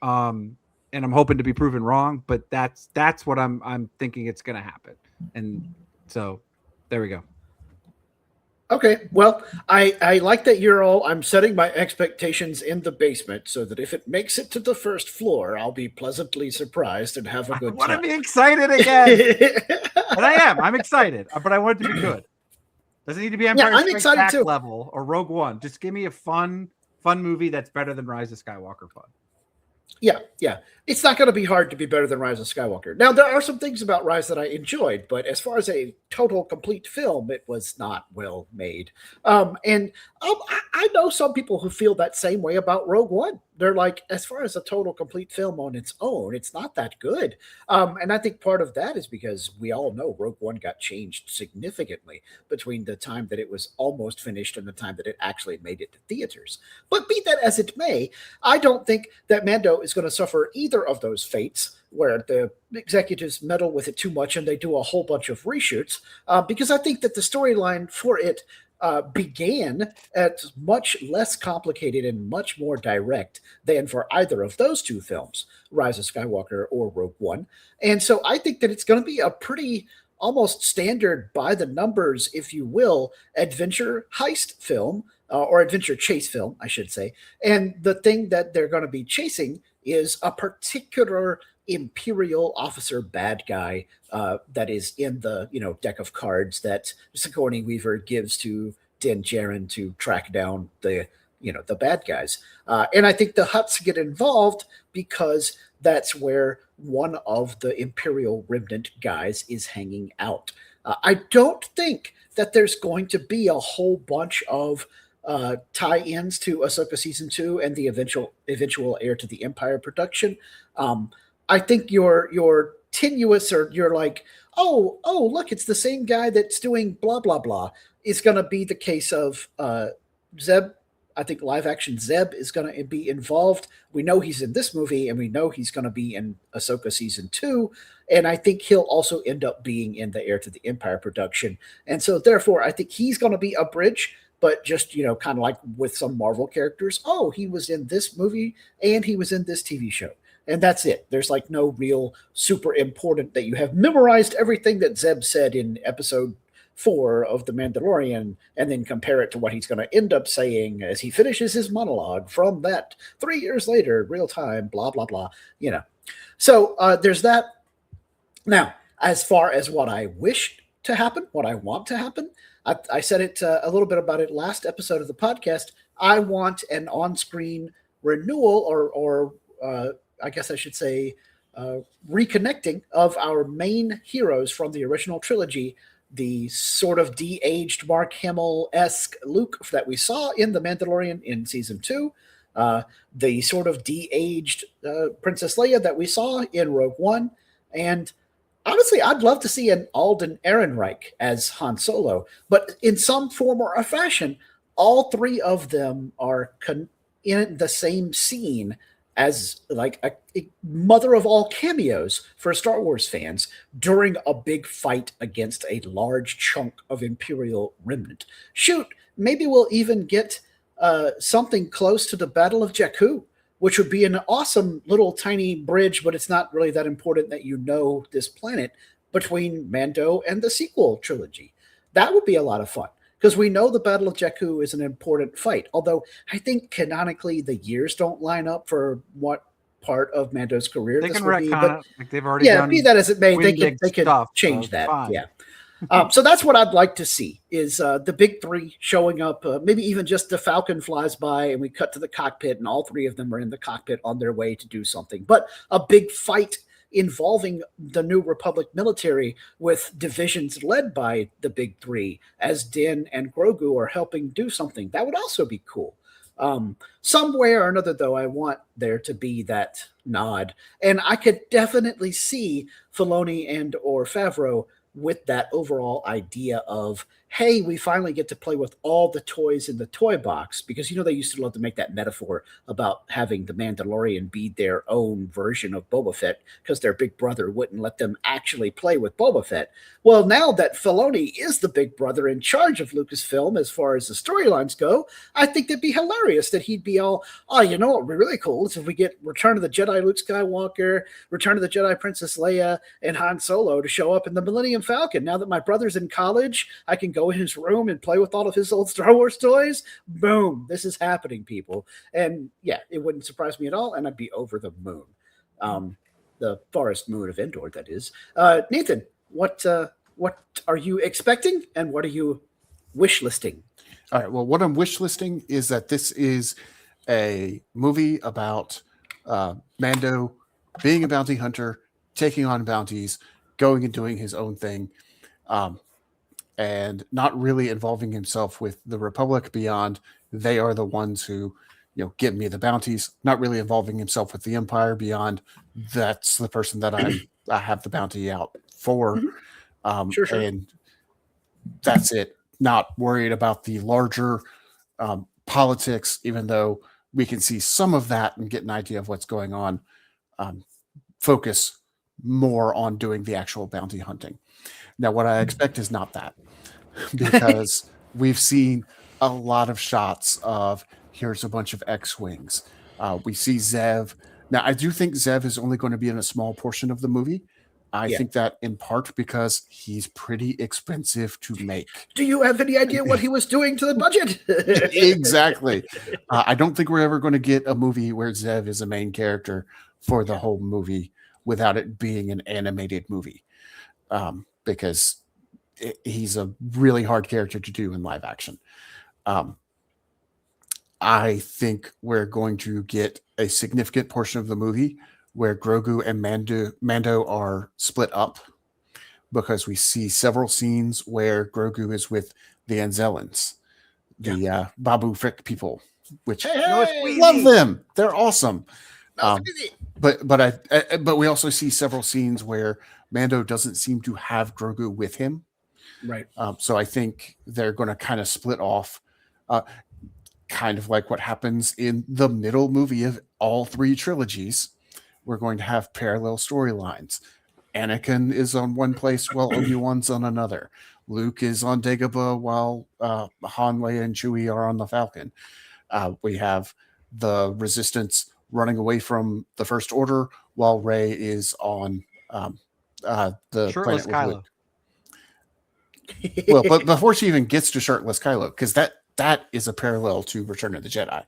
And I'm hoping to be proven wrong, but that's what I'm thinking it's going to happen. And so there we go. Okay. Well, I like that you're all. I'm setting my expectations in the basement so that if it makes it to the first floor, I'll be pleasantly surprised and have a I good want to time. be excited again. And I am. I'm excited, but I want it to be good. Doesn't need to be Yeah, Empire I'm Strikes excited Back too. level or Rogue One. Just give me a fun movie that's better than Rise of Skywalker fun. Yeah, yeah. It's not going to be hard to be better than Rise of Skywalker. Now, there are some things about Rise that I enjoyed, but as far as a total complete film, it was not well made. And I know some people who feel that same way about Rogue One. They're like, as far as a total complete film on its own, it's not that good. And I think part of that is because we all know Rogue One got changed significantly between the time that it was almost finished and the time that it actually made it to theaters. But be that as it may, I don't think that Mando is going to suffer either of those fates where the executives meddle with it too much and they do a whole bunch of reshoots, because I think that the storyline for it began at much less complicated and much more direct than for either of those two films, Rise of Skywalker or Rogue One. And so I think that it's going to be a pretty almost standard by the numbers, if you will, adventure heist film, or adventure chase film, I should say. And the thing that they're going to be chasing is a particular imperial officer bad guy that is in the deck of cards that Sigourney Weaver gives to Din Djarin to track down the bad guys. And I think the Hutts get involved because that's where one of the Imperial Remnant guys is hanging out. I don't think that there's going to be a whole bunch of tie-ins to Ahsoka season 2 and the eventual Heir to the Empire production. I think your tenuous, or you're like, oh, look, it's the same guy that's doing blah blah blah, is going to be the case of Zeb I think live action Zeb is going to be involved. We know he's in this movie, and we know he's going to be in Ahsoka season 2. And I think he'll also end up being in the Heir to the Empire production. And so, therefore, I think he's going to be a bridge, but just, kind of like with some Marvel characters. Oh, he was in this movie and he was in this TV show. And that's it. There's like no real super important that you have memorized everything that Zeb said in episode 4 of The Mandalorian and then compare it to what he's going to end up saying as he finishes his monologue from that 3 years later, real time, blah, blah, blah, So there's that. Now, as far as what I wish to happen, what I want to happen, I said it a little bit about it last episode of the podcast. I want an on-screen renewal or I guess I should say reconnecting of our main heroes from the original trilogy, the sort of de-aged Mark Hamill-esque Luke that we saw in The Mandalorian in season 2, the sort of de-aged Princess Leia that we saw in Rogue One, and honestly, I'd love to see an Alden Ehrenreich as Han Solo, but in some form or a fashion, all 3 of them are in the same scene as like a mother of all cameos for Star Wars fans during a big fight against a large chunk of Imperial remnant. Shoot, maybe we'll even get something close to the Battle of Jakku, which would be an awesome little tiny bridge, but it's not really that important that you know this planet, between Mando and the sequel trilogy. That would be a lot of fun. Because we know the Battle of Jakku is an important fight, although I think canonically the years don't line up for what part of Mando's career They this can would be. retcon But it, like they've already done. be that as it may, they could stuff, change so that. fine. Yeah. So that's what I'd like to see is the big 3 showing up. Maybe even just the Falcon flies by and we cut to the cockpit and all 3 of them are in the cockpit on their way to do something. But a big fight involving the New Republic military with divisions led by the big 3 as Din and Grogu are helping do something. That would also be cool. Some way or another, though, I want there to be that nod. And I could definitely see Filoni and or Favreau with that overall idea of, hey, we finally get to play with all the toys in the toy box, because they used to love to make that metaphor about having the Mandalorian be their own version of Boba Fett because their big brother wouldn't let them actually play with Boba Fett. Well, now that Filoni is the big brother in charge of Lucasfilm as far as the storylines go, I think it'd be hilarious that he'd be all, oh, what would be really cool is if we get Return of the Jedi Luke Skywalker, Return of the Jedi Princess Leia, and Han Solo to show up in the Millennium Falcon. Now that my brother's in college, I can go in his room and play with all of his old Star Wars toys. Boom, this is happening, people. And yeah, it wouldn't surprise me at all, and I'd be over the moon. The forest moon of Endor, that is. Nathan, what are you expecting, and what are you wish listing? All right. Well, what I'm wish listing is that this is a movie about Mando being a bounty hunter, taking on bounties, going and doing his own thing, and not really involving himself with the Republic beyond they are the ones who, give me the bounties, not really involving himself with the Empire beyond that's the person that I have the bounty out for. Sure. And that's it. Not worried about the larger politics, even though we can see some of that and get an idea of what's going on. Focus more on doing the actual bounty hunting. Now, what I expect is not that, because we've seen a lot of shots of here's a bunch of X-Wings. We see Zev. Now, I do think Zev is only going to be in a small portion of the movie. I think that in part because he's pretty expensive to make. Do you have any idea what he was doing to the budget? Exactly. I don't think we're ever going to get a movie where Zev is a main character for the whole movie without it being an animated movie, because he's a really hard character to do in live action. I think we're going to get a significant portion of the movie where Grogu and Mando are split up, because we see several scenes where Grogu is with the Anzellans, the Babu Frick people, which love them. They're awesome. But we also see several scenes where Mando doesn't seem to have Grogu with him. Right. So I think they're going to kind of split off. kind of like what happens in the middle movie of all 3 trilogies. We're going to have parallel storylines. Anakin is on one place while Obi-Wan's on another. Luke is on Dagobah while Han, Leia, and Chewie are on the Falcon. We have the Resistance running away from the First Order while Rey is on the Shirtless planet with Kylo. Luke. Well, but before she even gets to shirtless Kylo, because that is a parallel to Return of the Jedi.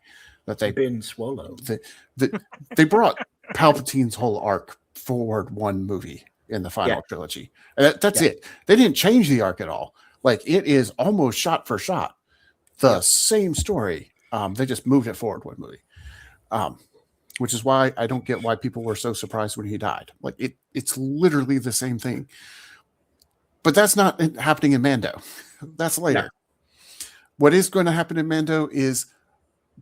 That they been swallow. They brought Palpatine's whole arc forward one movie in the final trilogy. That's it. They didn't change the arc at all. Like, it is almost shot for shot the same story. They just moved it forward one movie. Which is why I don't get why people were so surprised when he died. Like, it's literally the same thing. But that's not happening in Mando. That's later. No. What is going to happen in Mando is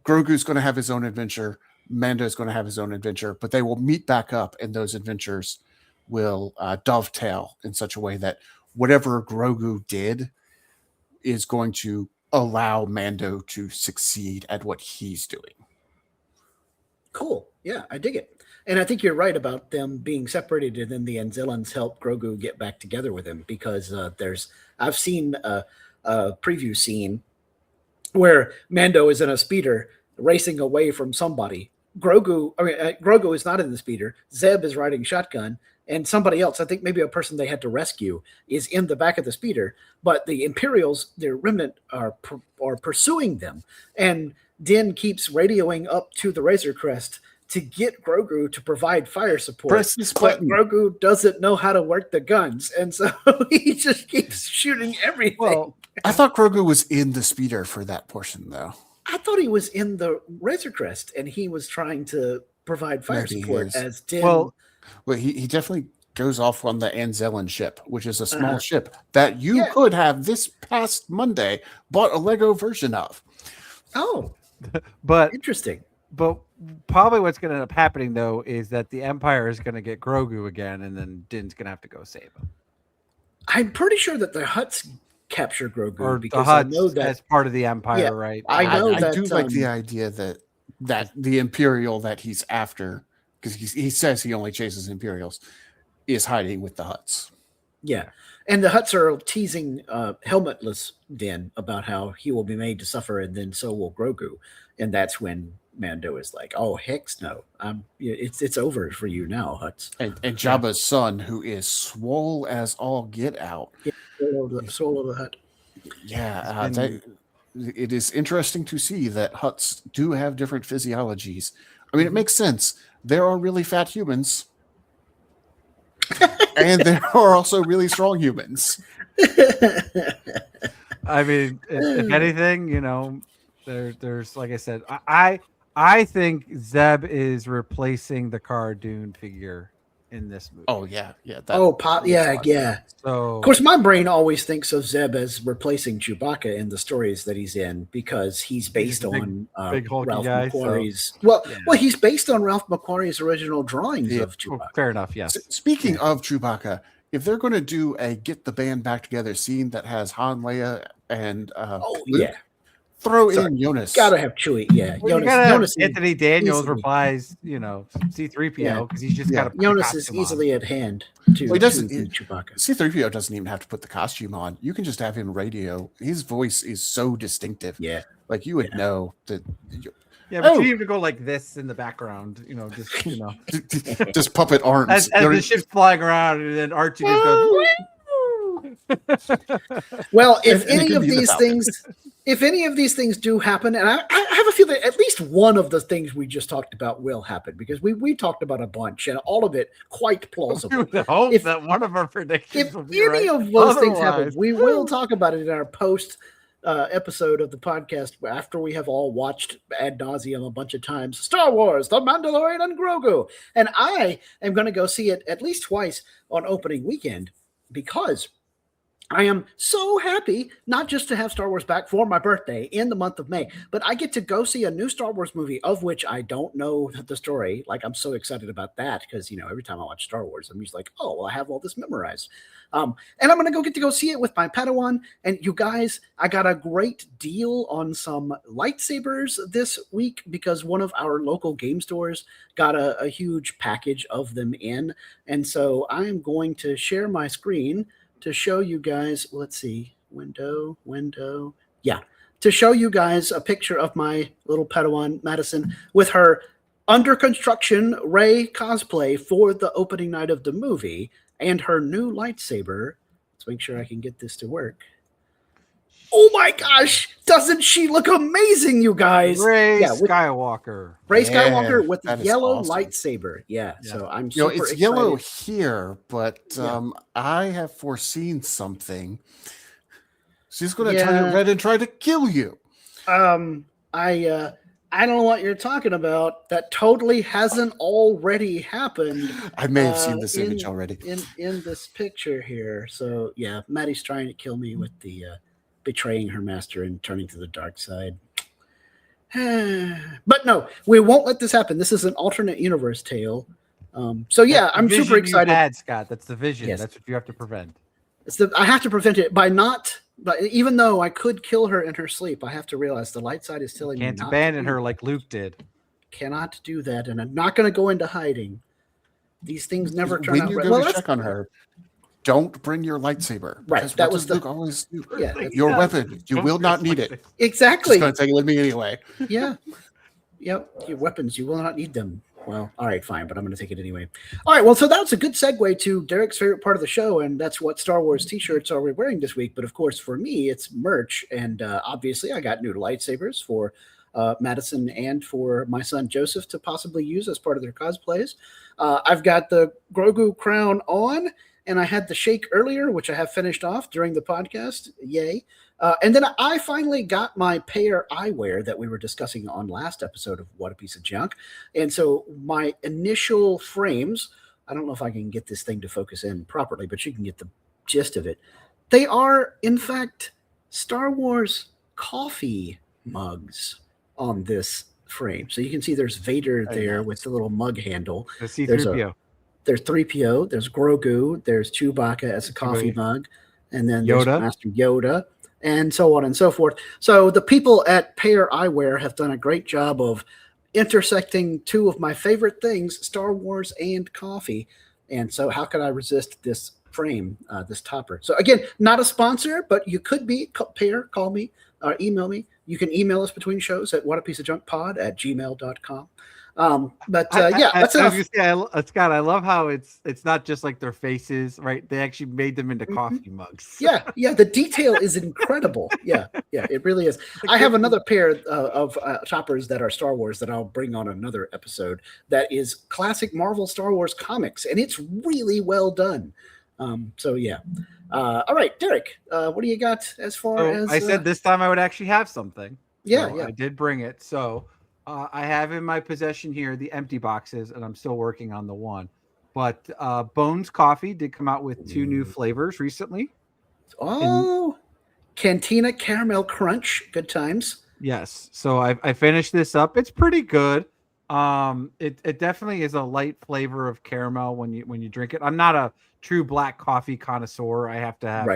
Grogu's going to have his own adventure. Mando's going to have his own adventure, but they will meet back up, and those adventures will dovetail in such a way that whatever Grogu did is going to allow Mando to succeed at what he's doing. Cool. Yeah, I dig it. And I think you're right about them being separated, and then the Anzellans help Grogu get back together with him, because I've seen a preview scene where Mando is in a speeder racing away from somebody. Grogu is not in the speeder. Zeb is riding shotgun, and somebody else, I think maybe a person they had to rescue, is in the back of the speeder. But the Imperials, their remnant, are pursuing them. And Din keeps radioing up to the Razor Crest to get Grogu to provide fire support. Press this button. But Grogu doesn't know how to work the guns, and so he just keeps shooting everything. Well, I thought Grogu was in the speeder for that portion, though. I thought he was in the Razor Crest, and he was trying to provide fire support as Din. Well, he definitely goes off on the Anzellan ship, which is a small ship that you could have this past Monday bought a Lego version of. Oh, but interesting. But probably what's going to end up happening, though, is that the Empire is going to get Grogu again, and then Din's going to have to go save him. I'm pretty sure that the Hutts capture Grogu, or because the Hutts I know that as part of the Empire, right? I know that. I do like the idea that the Imperial that he's after, because he says he only chases Imperials, is hiding with the Hutts. Yeah. And the Hutts are teasing helmetless Din about how he will be made to suffer, and then so will Grogu. And that's when Mando is like, "Oh, heck no! It's over for you now, Hutts." And Jabba's son, who is swole as all get out. Yeah, soul of the Hutt. Yeah, it is interesting to see that Hutts do have different physiologies. I mean, it makes sense. There are really fat humans. And there are also really strong humans. I mean, if anything, there's like I said, I think Zeb is replacing the Cara Dune figure in this movie. Oh yeah. Yeah. So, of course, my brain always thinks of Zeb as replacing Chewbacca in the stories that he's in, because he's based on big Ralph guy, McQuarrie's. So. Well, he's based on Ralph McQuarrie's original drawings of Chewbacca. Well, fair enough. Yes. Speaking of Chewbacca, if they're going to do a get the band back together scene that has Han, Leia, and Luke, throw in Jonas. Gotta have Chewie. Yeah, well, Jonas. Anthony Daniels replies, C-3PO, because he's just got to. Jonas is easily at hand to Chewbacca. C-3PO doesn't even have to put the costume on. You can just have him radio. His voice is so distinctive. Yeah, like you would know that. Yeah, but you need to go like this in the background, just puppet arms as the ship's flying around, and then R2 just goes. Well, if any of these things do happen, and I have a feeling that at least one of the things we just talked about will happen, because we talked about a bunch, and all of it quite plausible. We would hope that one of our predictions will be any of those things happen, we will talk about it in our post episode of the podcast after we have all watched ad nauseum a bunch of times Star Wars, The Mandalorian and Grogu. And I am going to go see it at least twice on opening weekend, because I am so happy not just to have Star Wars back for my birthday in the month of May, but I get to go see a new Star Wars movie of which I don't know the story. Like, I'm so excited about that because, every time I watch Star Wars, I'm just like, oh, well, I have all this memorized. And I'm going to get to go see it with my Padawan. And you guys, I got a great deal on some lightsabers this week because one of our local game stores got a huge package of them in. And so I am going to share my screen to show you guys, let's see, window. Yeah, to show you guys a picture of my little Padawan Madison with her under construction Rey cosplay for the opening night of the movie and her new lightsaber. Let's make sure I can get this to work. Oh my gosh, doesn't she look amazing, you guys? Rey Skywalker. Rey Skywalker with the yellow awesome. lightsaber. Yeah, so I'm super it's excited. yellow here, but I have foreseen something. She's going to turn it red and try to kill you. I don't know what you're talking about. That totally hasn't already happened. I may have seen this image already. In this picture here. So yeah, Maddie's trying to kill me with the betraying her master and turning to the dark side. But no, we won't let this happen. This is an alternate universe tale. So yeah, I'm super excited. Scott, that's the vision. Yes. That's what you have to prevent. I have to prevent it by not. But even though I could kill her in her sleep, I have to realize the light side is telling me can't not abandon her like Luke did. Cannot do that, and I'm not going to go into hiding. These things never turn out. When you're going to check on her, don't bring your lightsaber. Right. That was Luke always do. Yeah. Your weapon. You will not need it. Exactly. It's going to take it with me anyway. Yeah. Yep. Your weapons. You will not need them. Well, all right, fine, but I'm going to take it anyway. All right, well, so that's a good segue to Derek's favorite part of the show, and that's what Star Wars T-shirts are we wearing this week. But of course, for me, it's merch, and obviously, I got new lightsabers for Madison and for my son Joseph to possibly use as part of their cosplays. I've got the Grogu crown on, and I had the shake earlier, which I have finished off during the podcast. Yay. And then I finally got my pair eyewear that we were discussing on last episode of What a Piece of Junk. And so my initial frames, I don't know if I can get this thing to focus in properly, but you can get the gist of it. They are, in fact, Star Wars coffee mugs on this frame. So you can see there's Vader there with the little mug handle. The C-3PO. There's 3PO, there's Grogu, there's Chewbacca as a coffee mug, and then there's Master Yoda, and so on and so forth. So the people at Payer Eyewear have done a great job of intersecting two of my favorite things, Star Wars and coffee. And so how could I resist this frame, this topper? So again, not a sponsor, but you could be. Payer, call me or email me. You can email us between shows at whatapieceofjunkpod@gmail.com. That's enough. Scott, I love how it's not just like their faces, right? They actually made them into coffee mugs. Yeah, the detail is incredible. Yeah, it really is. I have another pair of choppers that are Star Wars that I'll bring on another episode that is classic Marvel Star Wars comics, and it's really well done. All right, Derek, what do you got as far as... I said this time I would actually have something. Yeah. I did bring it. So I have in my possession here the empty boxes, and I'm still working on the one. But Bones Coffee did come out with 2 new flavors recently. Oh, Cantina Caramel Crunch. Good times. Yes. So I finished this up. It's pretty good. It definitely is a light flavor of caramel when you drink it. I'm not a true black coffee connoisseur. I have to have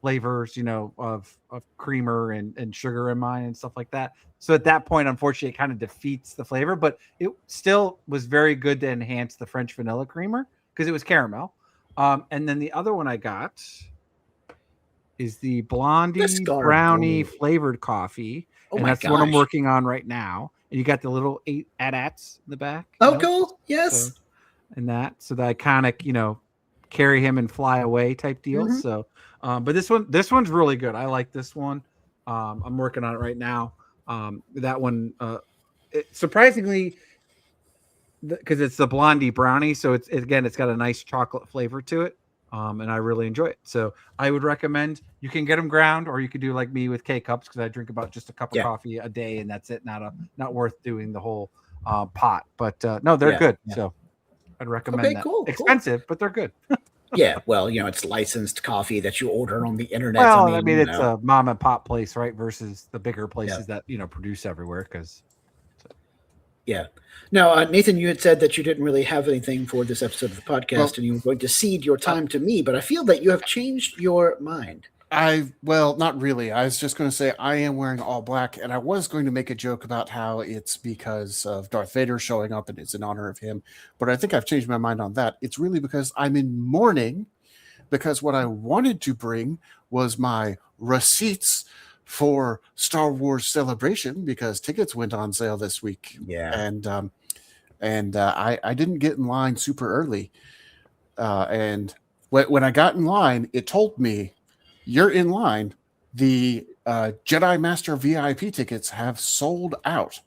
flavors, of creamer and sugar in mine and stuff like that. So at that point, unfortunately, it kind of defeats the flavor, but it still was very good to enhance the French vanilla creamer because it was caramel. And then the other one I got is the Blondie Beskar Brownie flavored coffee. And that's what I'm working on right now. And you got the little 8 AT-ATs in the back. Oh, cool. Yes. So the iconic, carry him and fly away type deal. Mm-hmm. So, but this one's really good. I like this one. I'm working on it right now. That one, surprisingly, because it's the Blondie Brownie. So it's got a nice chocolate flavor to it. And I really enjoy it. So I would recommend you can get them ground, or you could do like me with K-cups because I drink about just a cup of coffee a day, and that's it. Not worth doing the whole pot. But no, they're good. Yeah. So I'd recommend that. Cool, expensive, but they're good. Yeah, well, it's licensed coffee that you order on the internet. Well, I mean, it's a mom and pop place, right? Versus the bigger yeah, places that produce everywhere. Because yeah. Now, Nathan, you had said that you didn't really have anything for this episode of the podcast, Well, and you were going to cede your time to me. But I feel that you have changed your mind. Well, not really. I was just going to say I am wearing all black, and I was going to make a joke about how it's because of Darth Vader showing up and it's in honor of him. But I think I've changed my mind on that. It's really because I'm in mourning, because what I wanted to bring was my receipts for Star Wars Celebration, because tickets went on sale this week. Yeah. And I didn't get in line super early. And when I got in line, it told me, "You're in line. The Jedi Master VIP tickets have sold out,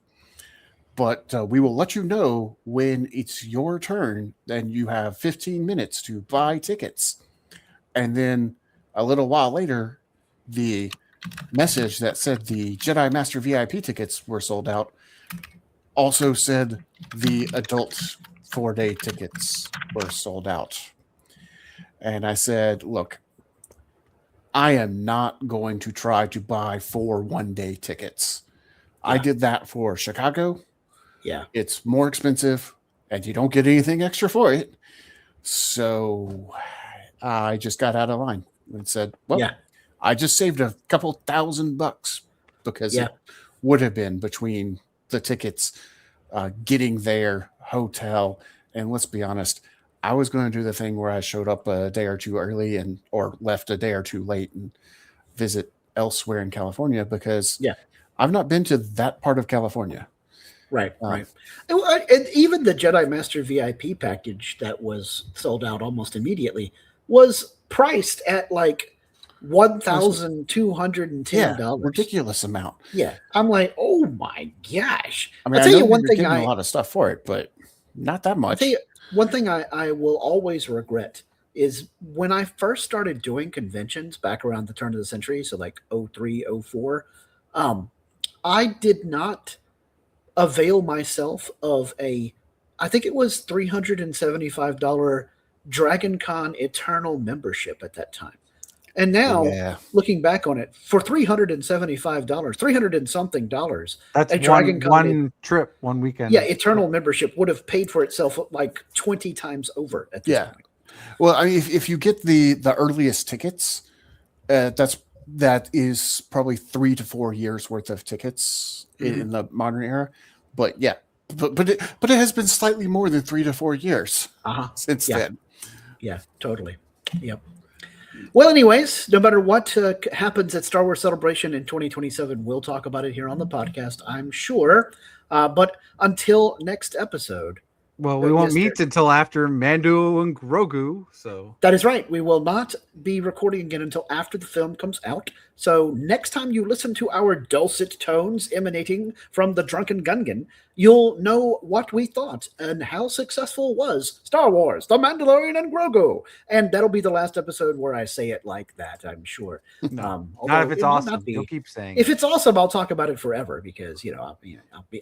but we will let you know when it's your turn. Then you have 15 minutes to buy tickets." And then a little while later, the message that said the Jedi Master VIP tickets were sold out also said the adult 4-day tickets were sold out. And I said, look, I am not going to try to buy 4 one-day tickets. I did that for Chicago. Yeah. It's more expensive, and you don't get anything extra for it. So I just got out of line and said, well, Yeah. I just saved a couple $1,000 because Yeah. it would have been between the tickets, getting there, hotel, and let's be honest, I was going to do the thing where I showed up a day or two early or left a day or two late and visit elsewhere in California, because I've not been to that part of California. Right. And even the Jedi Master VIP package that was sold out almost immediately was priced at like $1,210. Ridiculous amount. Yeah. I'm like, oh my gosh. I mean, I'll tell I know you one you're thing. getting a lot of stuff for it, but not that much. I'll tell you one thing I will always regret is when I first started doing conventions back around the turn of the century, so like 03, 04, I did not avail myself of I think it was $375 Dragon Con Eternal membership at that time. And now, looking back on it, for $375, 300 and something dollars, that's a Dragon Con one trip, one weekend. Yeah, Eternal membership would have paid for itself like 20 times over at this point. Well, I mean, if you get the earliest tickets, that is probably 3 to 4 years worth of tickets in the modern era. But yeah, but it has been slightly more than 3 to 4 years since then. Yeah, totally. Yep. Well, anyways, no matter what happens at Star Wars Celebration in 2027, we'll talk about it here on the podcast, I'm sure. But until next episode. Well, we won't meet until after Mando and Grogu. So that is right. We will not be recording again until after the film comes out. So next time you listen to our dulcet tones emanating from the Drunken Gungan, you'll know what we thought and how successful was Star Wars, The Mandalorian and Grogu. And that'll be the last episode where I say it like that, I'm sure. Not if it's awesome. You'll keep saying if it's awesome, I'll talk about it forever because,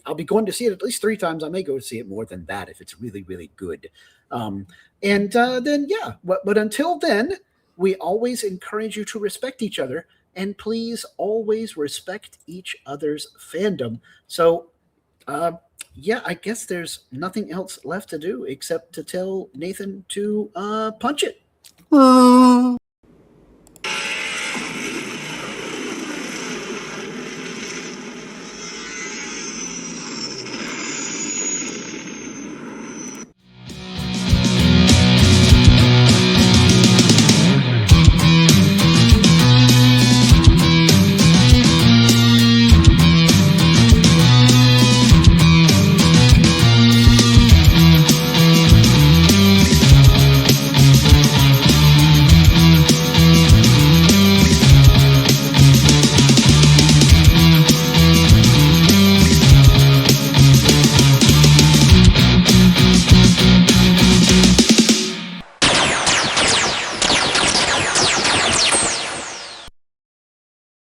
I'll be going to see it at least 3 times. I may go see it more than that if it's really, really good. But until then, we always encourage you to respect each other, and please always respect each other's fandom. So, I guess there's nothing else left to do except to tell Nathan to punch it.